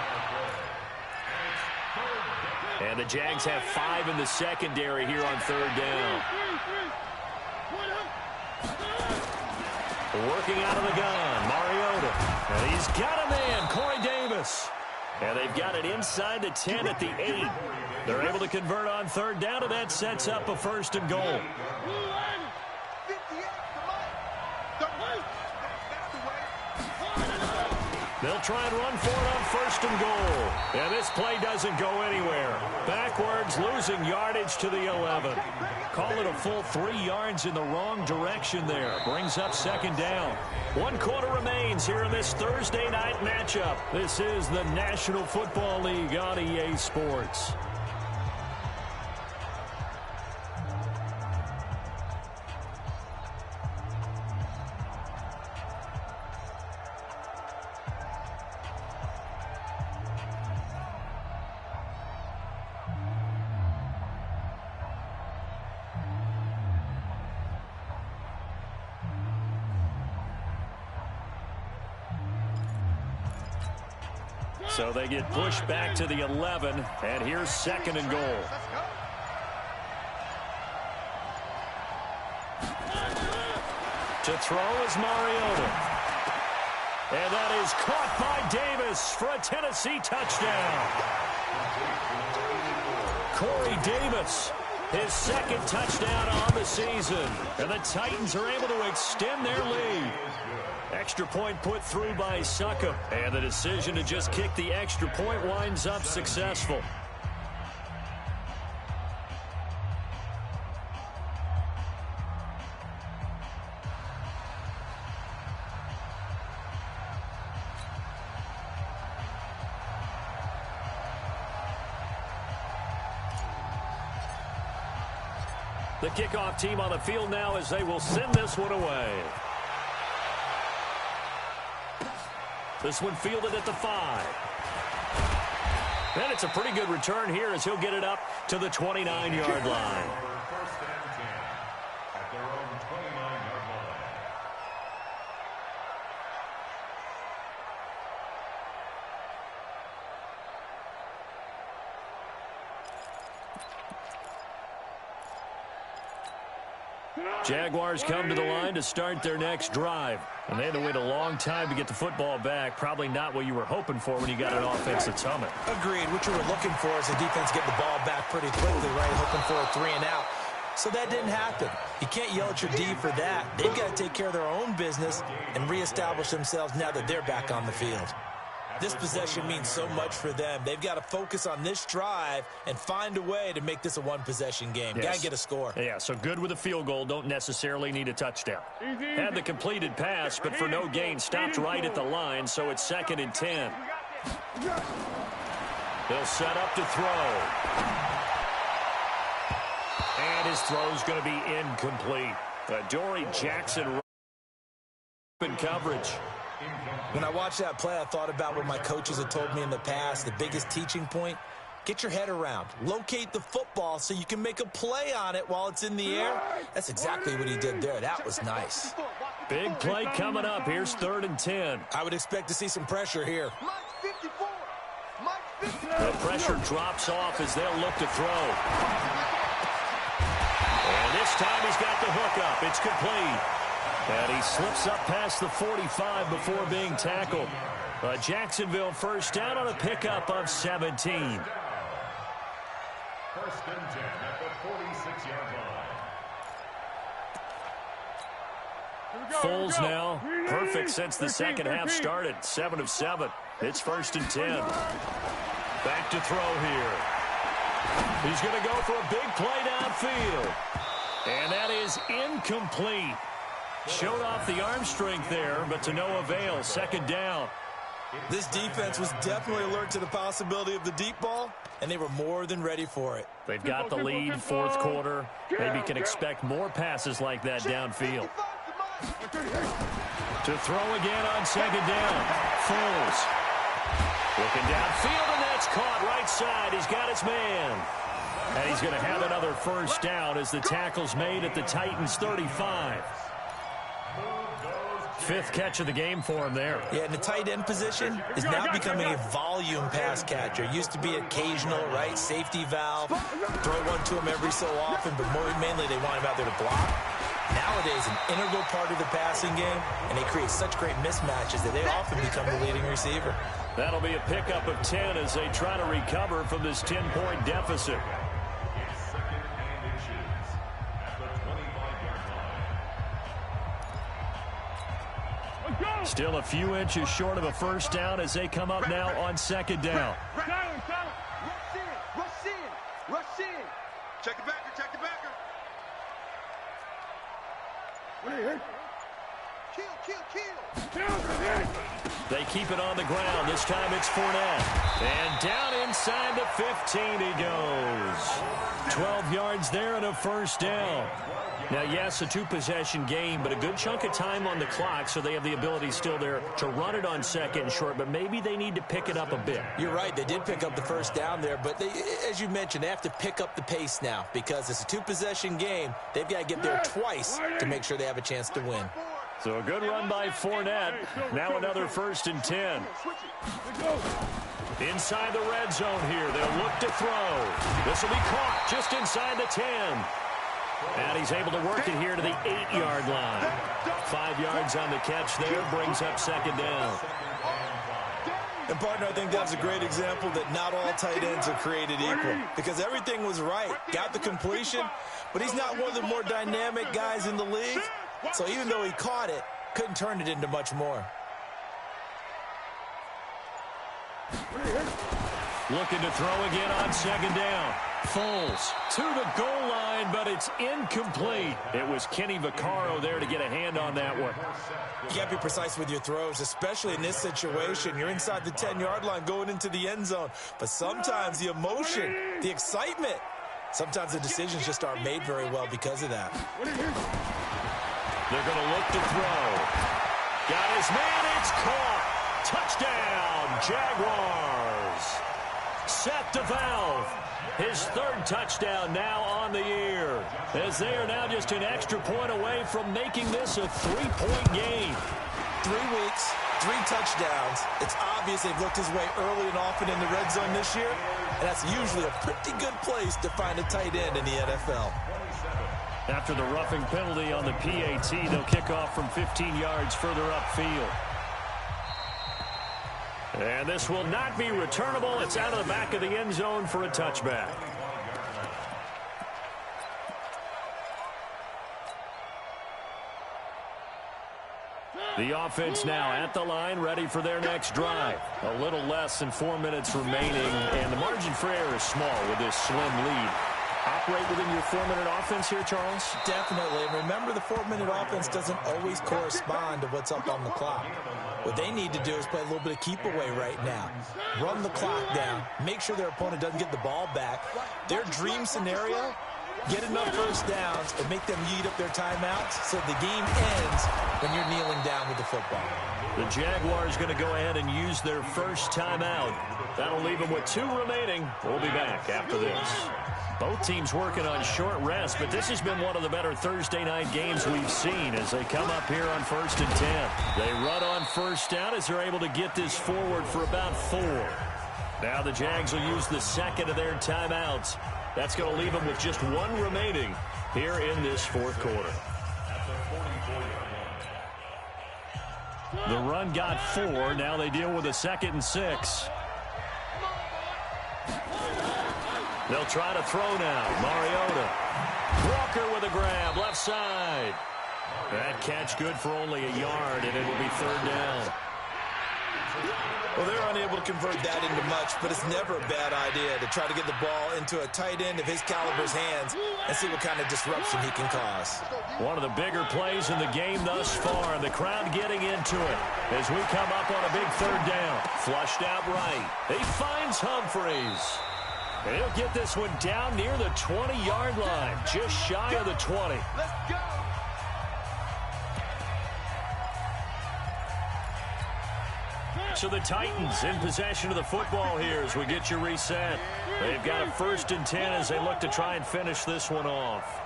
And the Jags have 5 in the secondary here on third down. Working out of the gun, Mariota. And he's got a man, Corey Davis. And they've got it inside the 10 at the 8. They're able to convert on third down, and that sets up a first and goal. They'll try and run for it on first and goal. And this play doesn't go anywhere. Backwards, losing yardage to the 11. Call it a full 3 yards in the wrong direction there. Brings up second down. 1 quarter remains here in this Thursday night matchup. This is the National Football League on EA Sports. So they get pushed back to the 11, and here's second and goal. To throw is Mariota. And that is caught by Davis for a Tennessee touchdown. Corey Davis, his second touchdown on the season. And the Titans are able to extend their lead. Extra point put through by Suckup. And the decision to just kick the extra point winds up successful. The kickoff team on the field now as they will send this one away. This one fielded at the 5. And it's a pretty good return here as he'll get it up to the 29-yard line. First and 10 at their own 29-yard line. Jaguars come to the line to start their next drive. And they had to wait a long time to get the football back. Probably not what you were hoping for when you got an offense at Summit. Agreed. What you were looking for is the defense get the ball back pretty quickly, right? Hoping for a 3 and out. So that didn't happen. You can't yell at your D for that. They've got to take care of their own business and reestablish themselves now that they're back on the field. This possession means so much for them. They've got to focus on this drive and find a way to make this a one-possession game. Yes. Got to get a score. Yeah, so good with a field goal. Don't necessarily need a touchdown. Had the completed pass, but for no gain, stopped right at the line, so it's second and 10. They'll set up to throw. And his throw's going to be incomplete. Adoree Jackson in coverage. When I watched that play, I thought about what my coaches had told me in the past. The biggest teaching point, get your head around. Locate the football so you can make a play on it while it's in the air. That's exactly what he did there. That was nice. Big play coming up. Here's third and 10. I would expect to see some pressure here. The pressure drops off as they'll look to throw. This time he's got the hook up. It's complete. And he slips up past the 45 before being tackled. Jacksonville first down on a pickup of 17. First and 10 at the 46-yard line. Foles now, perfect since the second half started. 7 of 7. It's first and 10. Back to throw here. He's going to go for a big play downfield. And that is incomplete. Showed off the arm strength there, but to no avail. Second down. This defense was definitely alert to the possibility of the deep ball, and they were more than ready for it. They've got the lead, fourth quarter. Maybe can expect more passes like that downfield. To throw again on second down. Foles. Looking downfield, and that's caught right side. He's got his man. And he's going to have another first down as the tackle's made at the Titans' 35. Fifth catch of the game for him there. Yeah, and the tight end position is now becoming a volume pass catcher. Used to be occasional, right? Safety valve. Throw one to him every so often, but mainly they want him out there to block. Nowadays, an integral part of the passing game, and they create such great mismatches that they often become the leading receiver. That'll be a pickup of 10 as they try to recover from this 10-point deficit. Still a few inches short of a first down as they come up now on second down. Rush in. Check the backer, check the backer. Kill. They keep it on the ground. This time it's Fournette. And down inside the 15 he goes. 12 yards there and a first down. Now, yes, a two-possession game, but a good chunk of time on the clock, so they have the ability still there to run it on second and short, but maybe they need to pick it up a bit. You're right. They did pick up the first down there, but as you mentioned, they have to pick up the pace now because it's a two-possession game. They've got to get there twice to make sure they have a chance to win. So a good run by Fournette. Now another first and 10. Inside the red zone here. They'll look to throw. This will be caught just inside the 10. And he's able to work it here to the 8-yard line. 5 yards on the catch there, brings up second down. And, partner, I think that's a great example that not all tight ends are created equal because everything was right. Got the completion, but he's not one of the more dynamic guys in the league. So even though he caught it, couldn't turn it into much more. Looking to throw again on second down. Foles to the goal line, but it's incomplete. It was Kenny Vaccaro there to get a hand on that one. You got to be precise with your throws, especially in this situation. You're inside the 10-yard line going into the end zone. But sometimes the emotion, the excitement, sometimes the decisions just aren't made very well because of that. They're going to look to throw. Got his man. It's caught. Touchdown, Jaguars. Seth DeValve, his third touchdown now on the year, as they are now just an extra point away from making this a 3-point game. 3 weeks, 3 touchdowns. It's obvious they've looked his way early and often in the red zone this year, and that's usually a pretty good place to find a tight end in the NFL. After the roughing penalty on the PAT, they'll kick off from 15 yards further upfield. And this will not be returnable. It's out of the back of the end zone for a touchback. The offense now at the line, ready for their next drive. A little less than 4 minutes remaining, and the margin for error is small with this slim lead. Operate within your 4-minute offense here, Charles? Definitely. And remember, the 4-minute offense doesn't always correspond to what's up on the clock. What they need to do is play a little bit of keep away right now. Run the clock down. Make sure their opponent doesn't get the ball back. Their dream scenario, get enough first downs and make them eat up their timeouts so the game ends when you're kneeling down with the football. The Jaguars going to go ahead and use their first timeout. That'll leave them with 2 remaining. We'll be back after this. Both teams working on short rest, but this has been one of the better Thursday night games we've seen as they come up here on 1st and 10. They run on first down as they're able to get this forward for about 4. Now the Jags will use the second of their timeouts. That's going to leave them with just one remaining here in this fourth quarter. The run got 4. Now they deal with a 2nd and 6. They'll try to throw now. Mariota. Walker with a grab, left side. That catch good for only a yard, and it'll be 3rd down. Well, they're unable to convert that into much, but it's never a bad idea to try to get the ball into a tight end of his caliber's hands and see what kind of disruption he can cause. One of the bigger plays in the game thus far, and the crowd getting into it as we come up on a big 3rd down. Flushed out right. He finds Humphreys. And he'll get this one down near the 20-yard line, just shy of the 20. Let's go. So the Titans in possession of the football here as we get you reset. They've got a 1st and 10 as they look to try and finish this one off.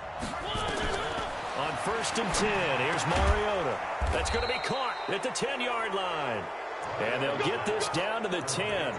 On 1st and 10, here's Mariota. That's going to be caught at the 10-yard line. And they'll get this down to the 10.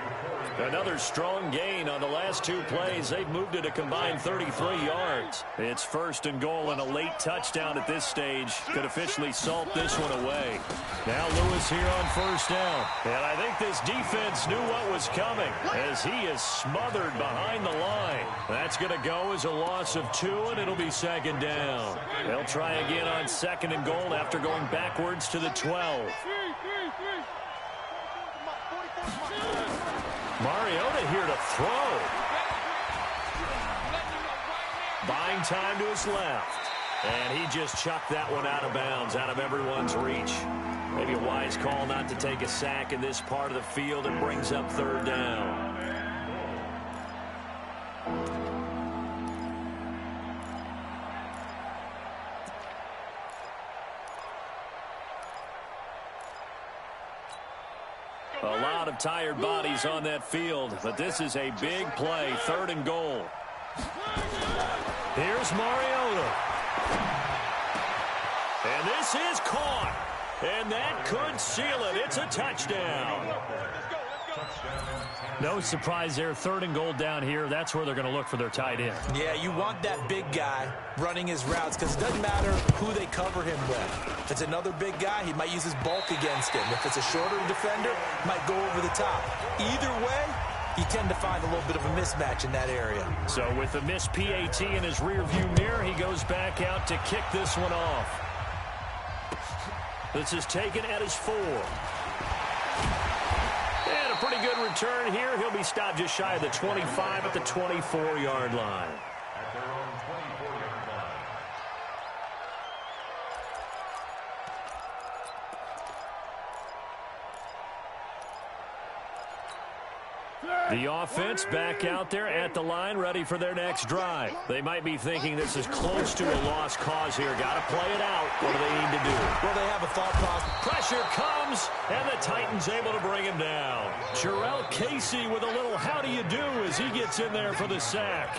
Another strong gain on the last 2 plays. They've moved it a combined 33 yards. It's 1st and goal, and a late touchdown at this stage could officially salt this one away. Now Lewis here on 1st down. And I think this defense knew what was coming as he is smothered behind the line. That's going to go as a loss of 2, and it'll be 2nd down. They'll try again on 2nd and goal after going backwards to the 12. Mariota here to throw. Buying time to his left. And he just chucked that one out of bounds, out of everyone's reach. Maybe a wise call not to take a sack in this part of the field. It brings up 3rd down. A lot of tired bodies on that field, but this is a big play, 3rd and goal. Here's Mariota. And this is caught. And that could seal it. It's a touchdown. No surprise there, 3rd and goal down here. That's where they're going to look for their tight end. Yeah, you want that big guy running his routes because it doesn't matter who they cover him with. If it's another big guy, he might use his bulk against him. If it's a shorter defender, he might go over the top. Either way, you tend to find a little bit of a mismatch in that area. So with a missed PAT in his rearview mirror, he goes back out to kick this one off. This is taken at his 4. And a pretty good return here. He'll be stopped just shy of the 25 at the 24-yard line. At their own 24-yard line. The offense back out there at the line, ready for their next drive. They might be thinking this is close to a lost cause here. Got to play it out. What do they need to do? Well, they have a thought process. Pressure comes, and the Titans able to bring him down. Jarrell Casey with a little how do you do as he gets in there for the sack.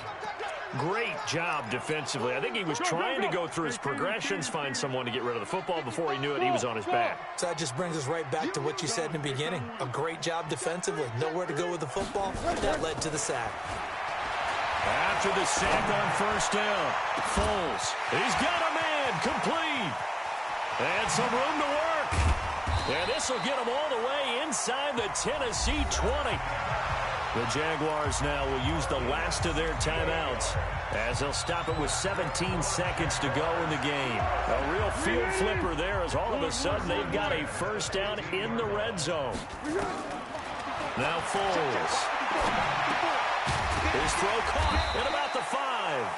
Great job defensively. I think he was trying to go through his progressions, find someone to get rid of the football. Before he knew it, he was on his back. So that just brings us right back to what you said in the beginning. A great job defensively. Nowhere to go with the football. That led to the sack. After the sack on 1st down, Foles. He's got a man complete. And some room to work. And this will get him all the way inside the Tennessee 20. The Jaguars now will use the last of their timeouts as they'll stop it with 17 seconds to go in the game. A real field flipper there as all of a sudden they've got a 1st down in the red zone. Now Foles. His throw caught at about the 5.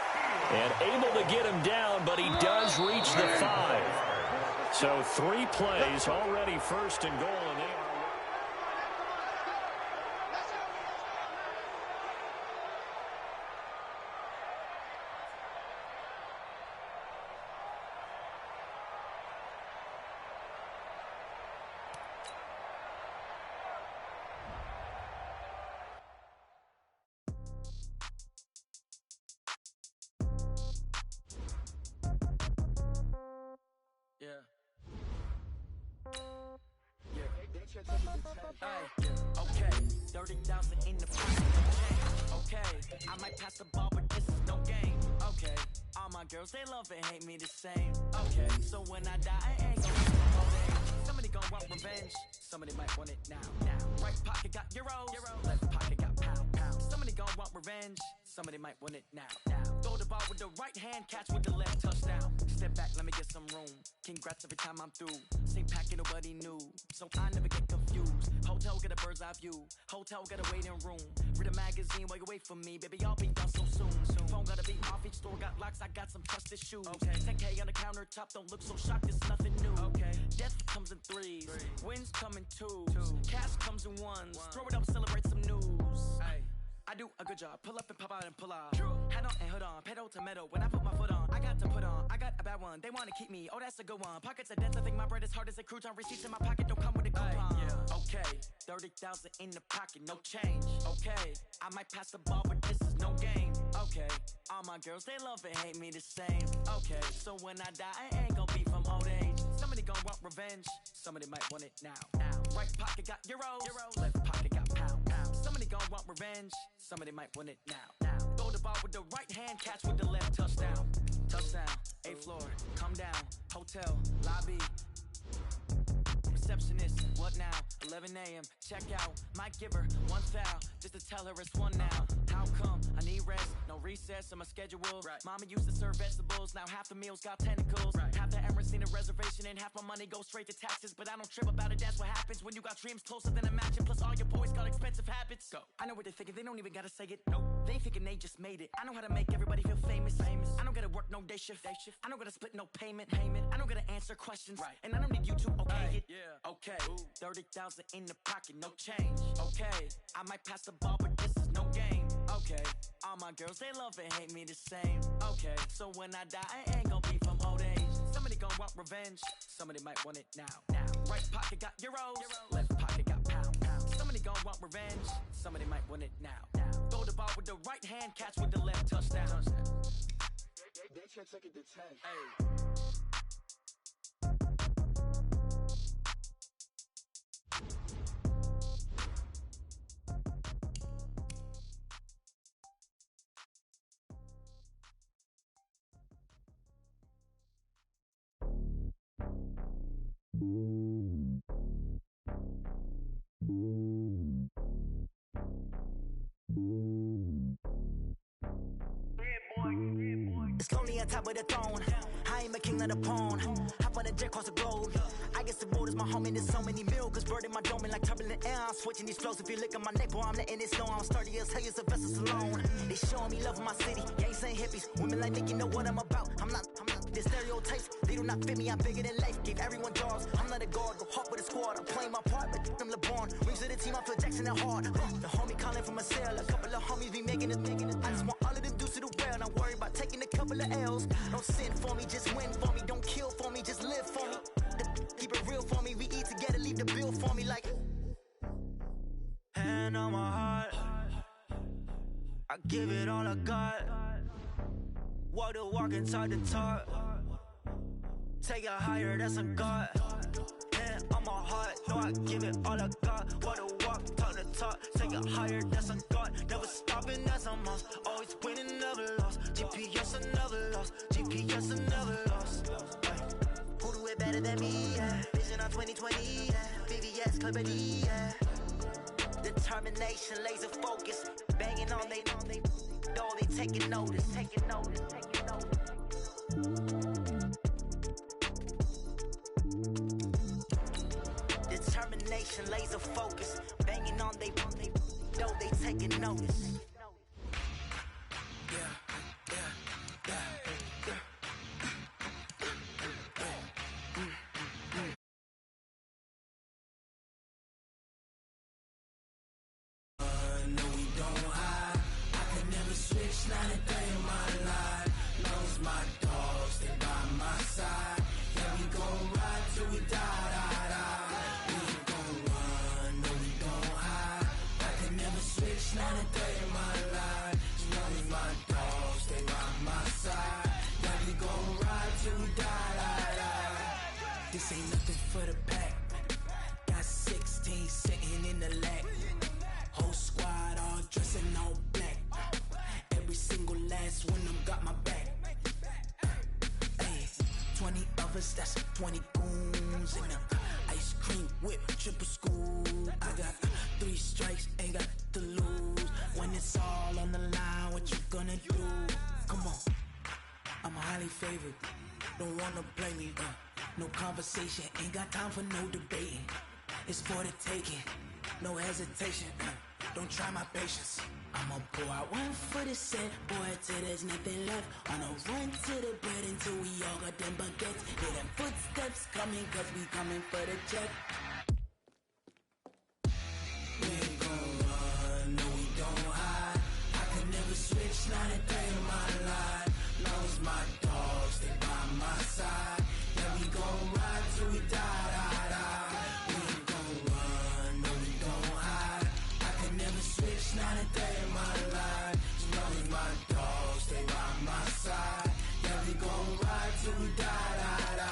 And able to get him down, but he does reach the 5. So 3 plays already 1st and goal, and they are... Okay, the 30,000 in the pocket. Okay, I might pass the ball, but this is no game. Okay, all my girls, they love and hate me the same. Okay, so when I die, I ain't gonna be all day. Somebody gon' want revenge. Somebody might want it now. Right pocket got euros. Left pocket got pound. Somebody gon' want revenge. Somebody might want it now. Throw the ball with the right hand, catch with the left, touchdown. Step back, let me get some room. Congrats every time I'm through. Same packet, nobody knew, so I never get confused. Hotel get a bird's eye view. Hotel get a waiting room. Read a magazine while you wait for me, baby. I'll be done so soon. Phone gotta be off, each store got locks. I got some trusted shoes. Okay, 10K on the countertop, don't look so shocked. It's nothing new. Okay, death comes in threes, wins come in twos, cash comes in ones. Throw it up, celebrate some news. I do a good job. Pull up and pop out and pull out. Head on and hood on. Pedal to metal. When I put my foot on, I got to put on. I got a bad one. They want to keep me. Oh, that's a good one. Pockets are dense. I think my bread is hard as a crouton. Receipts in my pocket don't come with a coupon. Okay, 30,000 in the pocket, no change. Okay, I might pass the ball, but this is no game. Okay, all my girls, they love and hate me the same. Okay, so when I die, I ain't gonna be from old age. Somebody gon' want revenge. Somebody might want it now. Right pocket got euros. Left pocket got pound. Somebody gon' want revenge. Somebody might want it now. Throw the ball with the right hand, catch with the left, touchdown. Touchdown, 8th floor, come down. Hotel, lobby. Receptionist, what now? 11 a.m., check out. Might give her one foul, just to tell her it's one now. How come? I need rest, no recess in my schedule. Mama used to serve vegetables, now half the meals got tentacles. Half the Emirates need a reservation and half my money goes straight to taxes. But I don't trip about it, that's what happens when you got dreams closer than a mansion. Plus all your boys got expensive habits. Go. I know what they're thinking, they don't even gotta say it. Nope. They thinking they just made it. I know how to make everybody feel famous. I don't gotta work no day shift. I don't gotta split no payment. I don't gotta answer questions. And I don't need you to okay it. Okay, 30,000 in the pocket, no change. Okay, I might pass the ball, but this is no game. Okay, all my girls, they love and hate me the same. Okay, so when I die, I ain't gonna be from old age. Somebody gon' want revenge. Somebody might want it now. Right pocket got euros. Left pocket got pound. Somebody gon' want revenge. Somebody might want it now. Throw the ball with the right hand, catch with the left, touchdown. They check it to 10. It's lonely on top of the throne. I ain't a king, not a pawn. Hop on a jet across the globe. I guess the world is my home and there's so many milkers. Bird in my dome and like turbulent air. I'm switching these flows. If you look at my neck, boy, I'm letting it snow. I'm sturdy as hell as a vessel alone. They showing me love in my city. Gangs ain't hippies. Women like Nick, you know what I'm about. I'm not the stereotypes. They do not fit me. I'm bigger than life. Give everyone jobs. I'm not a guard. Go hard with a squad. I'm playing my part, but I'm LeBron. Rings to the team. I feel Jackson and hard. The homie calling from a cell. A couple of homies be making it. I just want all of them dudes to do well. Not worry about taking a couple of L's. Don't sin for me, just win for me. Don't kill for me, just live for me. Keep it real for me. We eat together, leave the bill for me like. Hand on my heart, I give it all I got. Walk the walk inside the talk. Take it higher, that's a God. Hand on my heart, no, I give it all I got. Walk the walk, talk the talk. Take it higher, that's a God. Never stopping, that's a must. Always winning, never lost. GPS, I never lost. GPS, I never lost. Who do it better than me? Yeah. Vision on 2020. Yeah. VVS, Clarity. Yeah. Determination, laser focus. Banging on they taking notice. Determination, laser focus. Banging on they taking notice. Switch, 9 and 30 in my 20 goons in them. Ice cream whip, triple school. I got 3 strikes, ain't got to lose. When it's all on the line, what you gonna do? Come on, I'm highly favored. Don't wanna blame me, no conversation, ain't got time for no debating. It's for the taking, no hesitation, don't try my patience. I'ma pour out one for the set, boy, till there's nothing left. On a run to the bread until we all got them baguettes. Hear them footsteps coming, cause we coming for the check. We ain't gon' run, no we don't hide. I could never switch, not a day in my life. Long as my dogs, they by my side. Yeah, we gon' ride till we die, die, die. We ain't gon' run, no we don't hide. I could never switch, not a day in my life. As long as my dogs, they by my side. Yeah, we gon' ride till we die, die, die.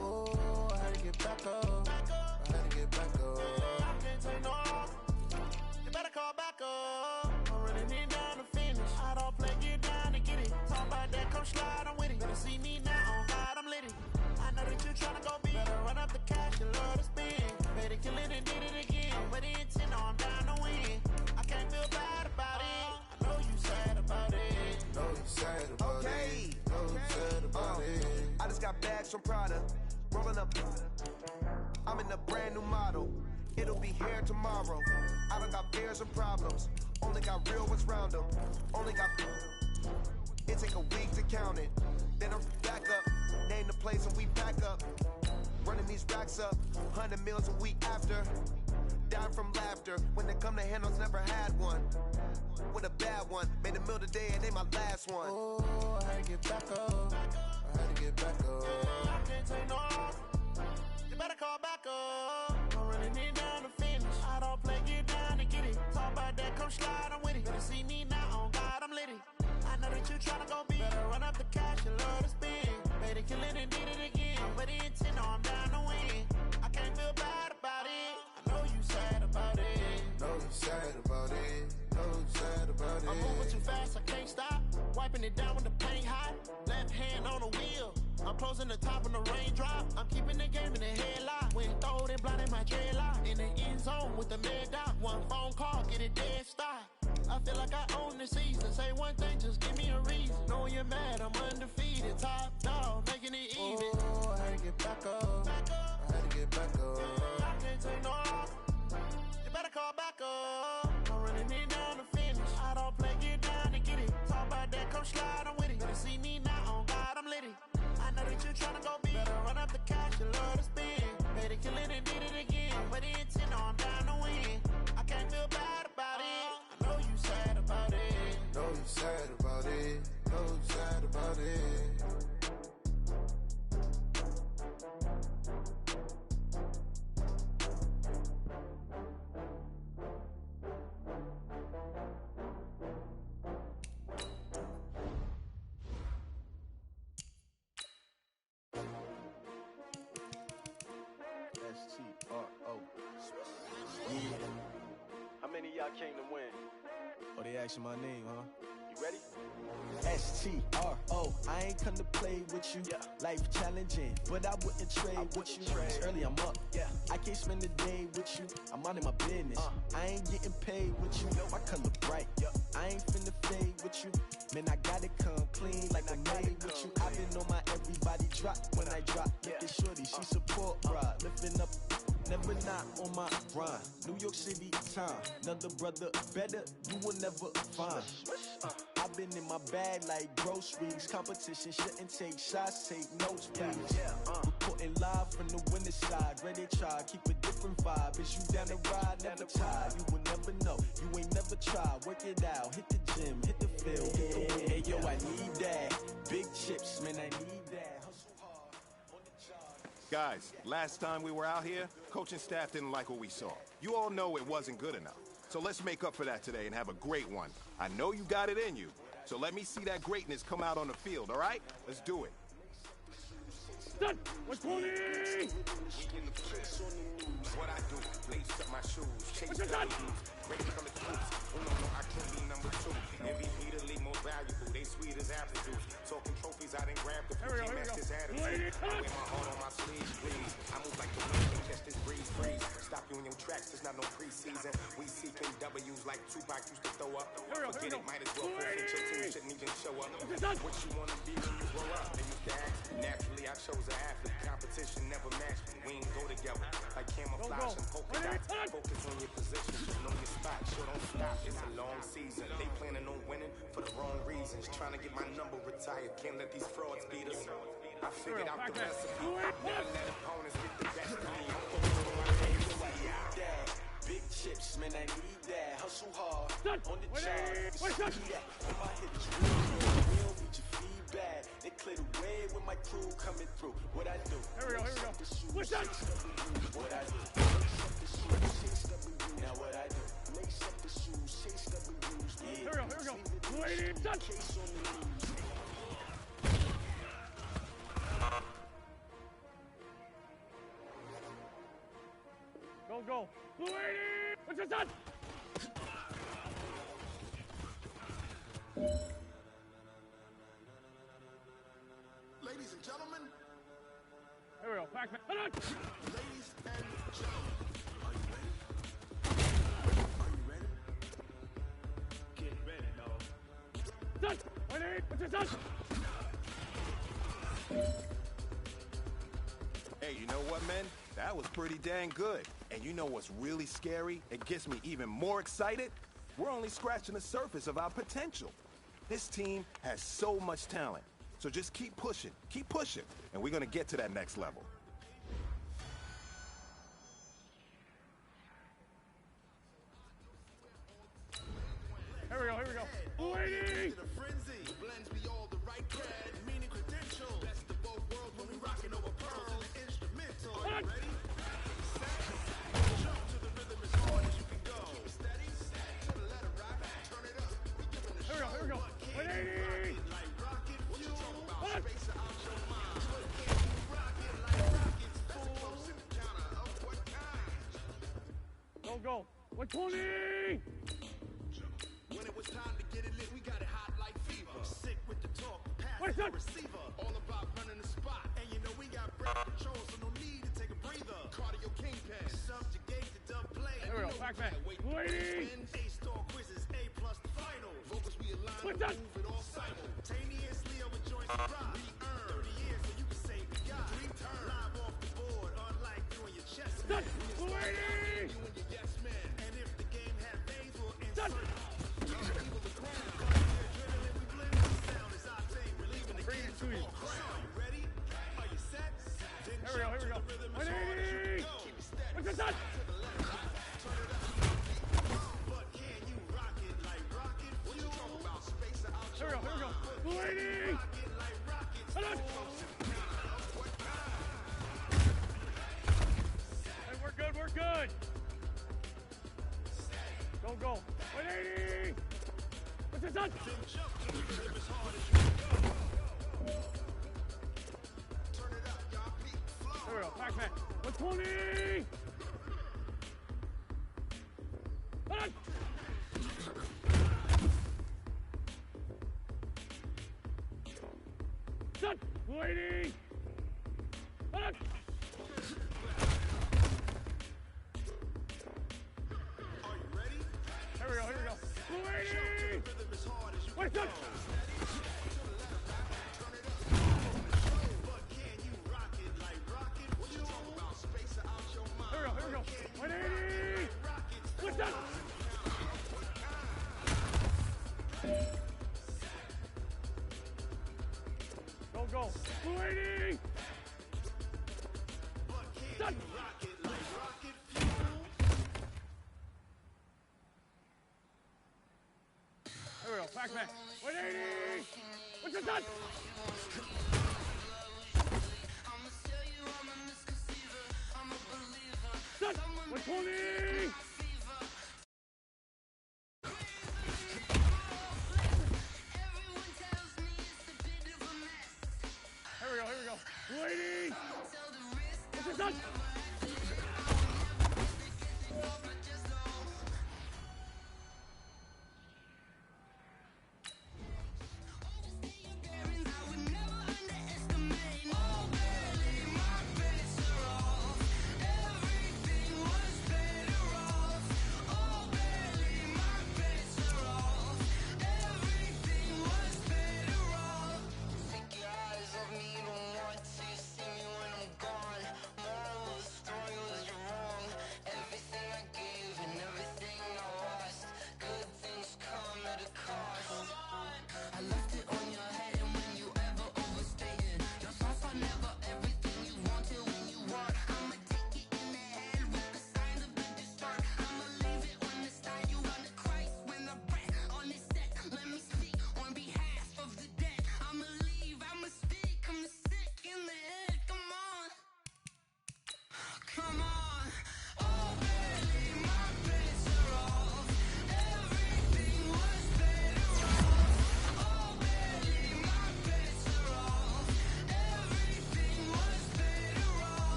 Oh, I had to get back up. I had to get back up. I can't take no loss. You better call back up. I'm really need down to finish. I don't play, get down and get it. Talk about that, come slide, I'm with it. Better see me now, on God, I'm lit it. I know that you tryna go big. Better run up the cash, you love to spend. Better kill it and did it again. But the intent, no, I'm down to win. I can't feel bad about it. I know you sad about it. Know you sad about Okay. it. Know you sad about it. I just got bags from Prada, rolling up. I'm in a brand new model. It'll be here tomorrow. I done got fears and problems. Only got real ones round them. Only got. It take a week to count it. Then I'm back up. Name the place and we pack up. Running these racks up. 100 meals a week after. Dying from laughter. When it come to handles, never had one. With a bad one. Made a meal today and they my last one. Oh, I had to get back up. I had to get back up. I can't take no loss. You better call back up. I'm really need down to finish. I don't play, get down and get it. Talk about that, come slide, I'm with it. Better see me now, on God, I'm lit it. I know that you tryna go big. Better run up the cash, you love to spend. Better kill it and did it again. But the intent, no, I'm down to win. I can't feel bad about it. I know you sad about it. Know you sad about it. Know you sad about it. I'm moving too fast, I can't stop. Wiping it down with the paint hot. Left hand on the wheel. I'm closing the top on the raindrop. I'm keeping the game in the headlock. When throwed and blinded my dreadlock. In the end zone with the mad dot. One phone call, get it dead stop. I feel like I own the season. Say one thing, just give me a reason. Knowing you're mad, I'm undefeated. Top dog, making it even. Oh, I had to get back up. I had to get back up. I can't take no loss. You better call back up. I'm really need down to finish. I don't play, get down and get it. Talk about that, come slide, I'm with it. Better see me now, on God, I'm lit it. I know that you tryna go big. Better run up the cash, you love to spend. Better kill it and did it again. But the intent, no, I'm down to win. I can't feel bad about it. I know you sad about it. Know you sad about it. Know you sad about it. S-T-R-O. Yeah. How many of y'all came to win? Oh, they asking my name, huh? You ready? S-T-R-O. I ain't come to play with you. Yeah. Life challenging, but I wouldn't trade with you. It's early, I'm up. Yeah. I can't spend the day with you. I'm minding my business. I ain't getting paid with you. My color bright. I ain't finna fade with you. Man, I gotta come clean like I'm made with you. I've been on my everybody drop when I drop. Look at shorty, she support ride. Lifting up, never not on my grind. New York City time, another brother better, you will never find. I've been in my bag like groceries. Competition shouldn't take shots, take notes, please. Reporting live from the winning side. Ready to try, keep a different vibe. Is you down the ride, never tired. You will never know, you ain't never tried. Work it out, hit the gym, hit the field. Hey yo, I need that. Big chips, man, I need that. Hustle hard on the job. Guys, last time we were out here, coaching staff didn't like what we saw. You all know it wasn't good enough. So let's make up for that today and have a great one. I know you got it in you, so let me see that greatness come out on the field, all right? Let's do it. Done. 120! What I do, lace up my shoes, chase the leaves, great color troops. Oh no, I can't be number 2. MVP the league more valuable, they sweet as apple juice. Talking trophies, I didn't grab the food, can't match this attitude. I wear my heart on my sleeves, please. I move like the wind, can catch this breeze, freeze. Stop you in your tracks, there's not no preseason. We seeking W's like Tupac used to throw up. Forget it, might as well forfeit your team, shouldn't even show up. What you wanna be when you grow up? They used to ask. Naturally, I chose an athlete. Competition never matched me. We ain't go together like camouflage and polka dots. Focus on your position, know your spot. Sure, don't stop. It's a long season. They planning on winning for the wrong reasons. Trying to get my number retired. Can't let these frauds beat us. I figured out the recipe. Never let opponents get the best of me. I'm focused on my game. Big chips, man, I need that. Hustle hard on the job. See that? When my hips real, need your feedback. They clear the way with my crew coming through. What I do? Here we go. What's that? What I do? Now what I do? Lace up the shoes, chase W's. Here we go. Ladies, done. Go. Blue 80! What's this done? Ladies and gentlemen. Here we go. Pac-Man. Ladies and gentlemen. Are you ready? Are you ready? Get ready, dog. Done! 180! What's this done? Hey, you know what, man? That was pretty dang good. And you know what's really scary? It gets me even more excited. We're only scratching the surface of our potential. This team has so much talent. So just keep pushing, and we're gonna get to that next level. Here we go. Blue 80! Frenzy blends me all the right cred, meaning credential. Best of both worlds when we rocking over pearls and instrumental. Are you ready? Jump to the rhythm as hard as you can go. Keep it steady, to the letter rock, turn it up. We giving the show. Here we go. 180! Like rocket fuel. What you talking about? Space out your mind. What can you rock it like rockets? That's a close encounter of what kind? Go. 120! When it was time to get it lit, we got it hot like fever. Sick with the talk, pass the receiver. All about running the spot. And you know we got breath control, so no need to take a breather. Cardio kingpin, subjugate the dub play. Here we go, Pac-Man. Blue 80! A-star quizzes, A+ the final. Vocals we align, move it all simultaneously over joints and rock. We earn 30 years so you can say we got. Dream turn, live off the board, unlike you and your chest man. Blue 80! You and your yes man. And if the game had veins, we'll insert. Here we go. 180! What's this done? Here we go. Blue 80! Hold on! Hey, we're good. Go. 180! What's this done? Here we go, Pac-Man. 120! Hold on! Done! 180! Hold on! Are you ready? Here we go. Blue 80! Wait, done! Here we go. 180! What's that? Go. 280! Done! Here we go. Pac-Man. 180! What's this done? 120! Here we go. Lady! What's this done?